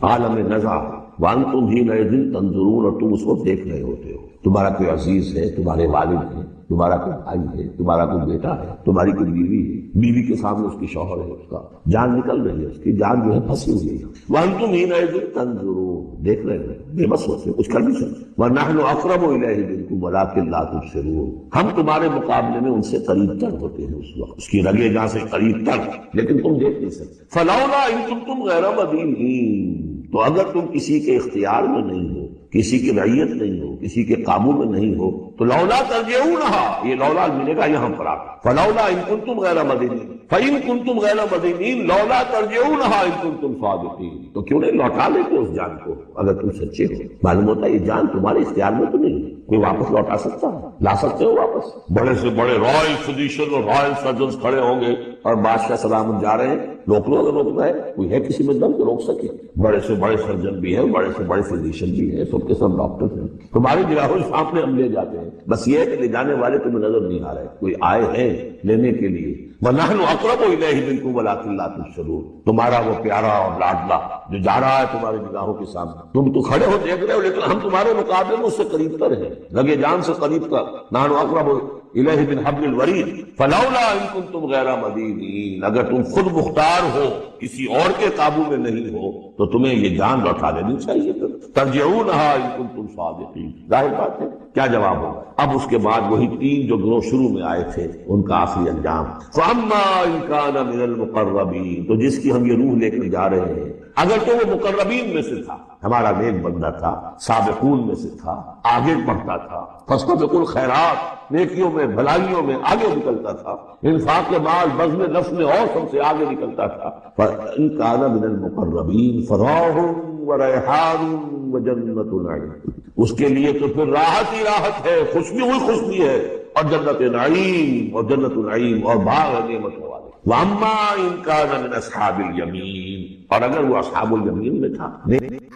B: عالم نزع، وانتم حینئذ تنظرون، اور تم اس کو دیکھ رہے ہوتے ہو، تمہارا کوئی عزیز ہے، تمہارے والد ہے، تمہارا کوئی بھائی ہے، تمہارا کوئی بیٹا ہے، تمہاری کوئی بیوی ہے، بیوی کے سامنے اس کی شوہر ہے، اس کا جان نکل رہی ہے، اس کی جان جو ہے پھنسی ہوئی ہے، وانتم حینئذ تنظرون، دیکھ رہے ہیں، بے بس ہوتے کچھ کر نہیں سکتے، ونحن اقرب الیہ منکم ولکن لا تبصرون، ہم تمہارے مقابلے میں ان سے قریب تر ہوتے ہیں اس وقت، اس کی رگے جہاں سے قریب تر، لیکن تم دیکھ نہیں سکتے۔ فلولا ان کنتم غیر مدینین، تو اگر تم کسی کے اختیار میں نہیں ہو، کسی کی رعیت نہیں ہو، کسی کے قابو میں نہیں ہو، تو لولا ترجعونہا، یہ لولا ملے گا یہاں پر آپ، فلولا ان کنتم غیر مدینین فإن کنتم غیر مدینین لولا ترجعونہا ان کنتم صادقین، تو کیوں نہیں لوٹا لیتے اس جان کو اگر تم سچے ہو؟ معلوم ہوتا ہے یہ جان تمہارے اختیار میں تو نہیں ہے، کوئی واپس لوٹا سکتا ہے؟ لا سکتے ہو واپس؟ بڑے سے بڑے رائل فزیشین اور رائل سرجنز کھڑے ہوں گے اور بادشاہ سلام جا رہے ہیں، روک لو، اگر روکنا ہے، کوئی ہے کسی میں دم کہ روک سکے؟ بڑے سے بڑے سرجن بھی ہے، بڑے سے بڑے فزیشین بھی ہے، سب کے سب ڈاکٹر ہیں، تمہاری نگاہوں سامنے ہم لے جاتے ہیں، بس یہ ہے کہ لے جانے والے تمہیں نظر نہیں آ رہے، کوئی آئے ہیں لینے کے لیے۔ وَنَحْنُ أَقْرَبُ إِلَيْهِ مِنكُمْ وَلَكِنْ لَا تُبْصِرُونَ، تمہارا وہ پیارا اور لاڈلا جو جا رہا ہے تمہاری نگاہوں کے سامنے، تم تو کھڑے ہو دیکھ رہے ہو، لیکن ہم تمہارے مقابلے میں اس سے قریب تر ہیں، لگے جان سے قریب تر۔ نحن اقرب الیہ من حبل الورید فلولا ان کنتم غیر مدینین، اگر تم خود مختار ہو، کسی اور کے قابو میں نہیں ہو، تو تمہیں یہ جان لوٹا دینی چاہیے۔ ترجعونها ان کنتم صادقین. ظاہر بات ہے کیا جواب ہوگا. اب اس کے بعد وہی تین جو گروہ شروع میں آئے تھے ان کا آخری انجام. فاما ان کان من المقربین، تو جس کی ہم یہ روح لے کر جا رہے ہیں اگر تو وہ مقربین میں سے تھا، ہمارا نیک بندہ تھا، سابقون میں سے تھا، آگے بڑھتا تھا، فاستبقوا الخیرات، نیکیوں میں بھلائیوں میں آگے نکلتا تھا، انفاق مال بذل نفس میں اور سب سے آگے نکلتا تھا. فإن كان من المقربین فراح وریحان وجنت نعیم، اس کے لیے تو پھر راحت ہی راحت ہے، خوشبی ہوئی خوشبی ہے، اور جنت نعیم، اور جنت نعیم اور باغ نعمتوں والے. واما ان كان من اصحاب الیمین، اور اگر وہ اصحاب الیمین میں تھا.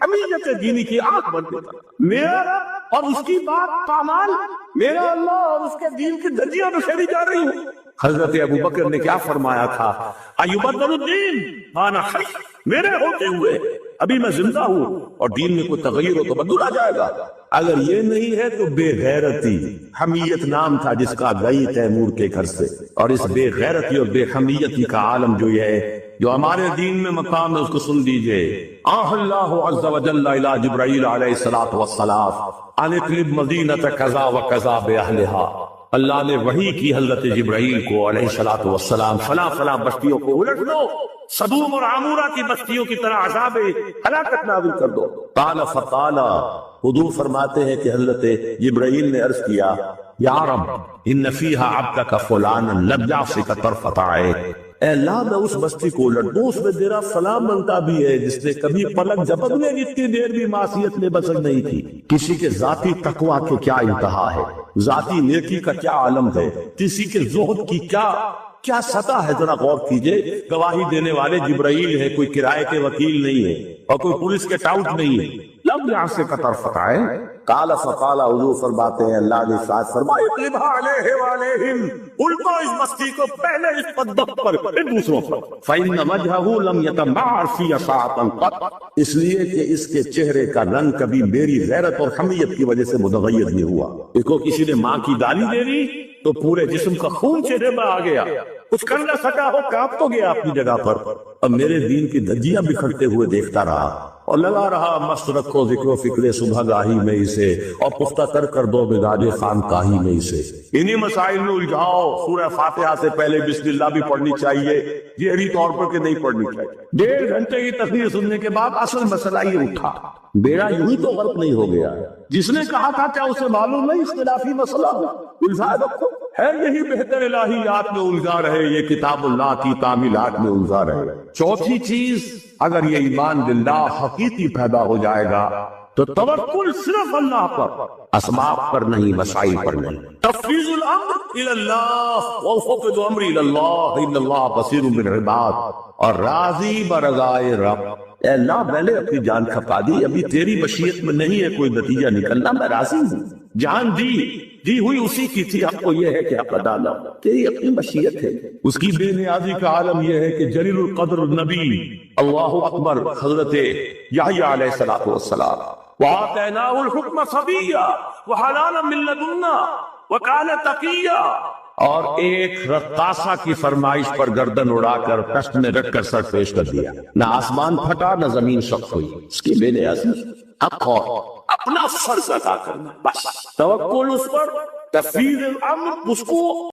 C: حمیت دینی کی آنکھ بن دیتا، میرا اور اس کی بات پامال، میرا اللہ اور اس کے دین کی دھجیاں میں پھیلی جا رہی ہوں. حضرت ابو بکر نے کیا فرمایا تھا؟ ایبدل الدین وانا حی، میرے ہوتے ہوئے ابھی میں زندہ ہوں اور دین میں کوئی تغیر ہو تو بدل آ جائے گا. اگر یہ نہیں ہے تو بے غیرتی. حمیت نام تھا جس کا گئی تیمور کے گھر سے، اور اس بے غیرتی اور بے حمیتی کا عالم جو یہ ہے جو ہمارے دین میں مقام ہے اس کو سن لیجئے. آہ اللہ عز و جل الی جبرائیل علیہ الصلوۃ والسلام ان اقلب مدینہ کذا و کذا باہلھا. اللہ نے وحی کی حضرت جبرائیل کو علیہ الصلوۃ والسلام فلاں فلاں بستیوں کو الٹ دو، سدوم اور عمورہ کی بستیوں کی طرح عذاب ہلاکت نازل کر دو. قال فقال، حضور فرماتے ہیں کہ حضرت جبرائیل نے عرض کیا یا رب ان فیہا عبدک فلانا لم یعصک طرفۃ عین. اے اللہ میں اس بستی کو الٹ دوں، اس میں تیرا فلاں بنتا بھی ہے جس نے کبھی پلک جھپکنے جتنی دیر بھی معصیت میں بسر نہیں تھی. کسی کے ذاتی تقویٰ کے کیا انتہا ہے، ذاتی نیکی کا کیا عالم ہے، کسی کے زہد کی کیا سطح ہے، ذرا غور کیجئے. گواہی دینے والے جبرائیل ہے، کوئی کرائے کے وکیل نہیں ہے اور کوئی پولیس کے ٹاؤٹ نہیں ہے. لم یعصک طرفۃ عین. قال فقال، حضور فرماتے ہیں اللہ نے ارشاد فرمایا اقلبھا علیہ وعلیہم، الٹو اس بستی کو پہلے اس پدک پر پھر دوسروں پر. فإن وجہہ لم یتمعر فی ساعۃ قط، اس لیے کہ اس کے چہرے کا رنگ کبھی میری غیرت اور حمیت کی وجہ سے متغیر نہیں ہوا. اس کو کسی نے ماں کی دالی دے دی تو پورے جسم کا خون چہرے میں آ گیا، کچھ کر نہ سکا ہو، کانپ تو گیا اپنی جگہ پر. اب میرے دین کی دھجیاں بکھرتے ہوئے دیکھتا رہا اور لگا رہا مست رکھو ذکر و فکر صبح گاہی میں اسے، اور پختہ تر کر دو مزاج خانقاہی میں اسے. انہی مسائل میں الجھاؤ. سورہ فاتحہ سے پہلے بسم اللہ بھی پڑھنی چاہیے، جہری طور پر کہ نہیں پڑھنی چاہیے. 1.5 گھنٹے کی تقریر سننے کے بعد اصل مسئلہ یہ اٹھا، بیڑا یوں ہی تو غرق نہیں ہو گیا. جس نے کہا تھا کیا اسے معلوم نہیں اختلافی مسئلہ الزا رکھو ہے، یہی بہتر الہیات میں الجھا رہے، یہ کتاب اللہ کی تعمیلات میں الجھا رہے. چوتھی چیز، اگر یہ ایمان باللہ حقیقی پیدا ہو جائے گا تو توکل صرف اللہ پر، اسباب پر نہیں، وسائل پر نہیں. تفویض الامر الی اللہ وافوض امری الی اللہ ان اللہ بصیر بالعباد، اور راضی برضائے رب. اے اللہ میں نے اپنی جان کھپا دی، ابھی تیری مشیت میں نہیں ہے کوئی نتیجہ نکلنا، میں راضی ہوں. جان دی ہوئی اسی کی تھی، آپ کو یہ ہے کہ آپ ادا نہ تیری اپنی مشیت ہے. اس کی بے نیازی کا عالم یہ ہے کہ جلیل القدر نبی، اللہ اکبر، حضرت یحییٰ علیہ الصلوۃ والسلام، وآتیناہ الحکم صبیا وحنانا من لدنا وکان تقیا. اور ایک رقاصہ کی فرمائش پر گردن اڑا کر کشت میں رکھ کر سر پیش کر دیا. نہ آسمان پھٹا نہ زمین شق ہوئی. اس کی بے نیازی. اب اپنا فرض ادا کرنا، بس توکل اس پر، تفویض الامر اس کو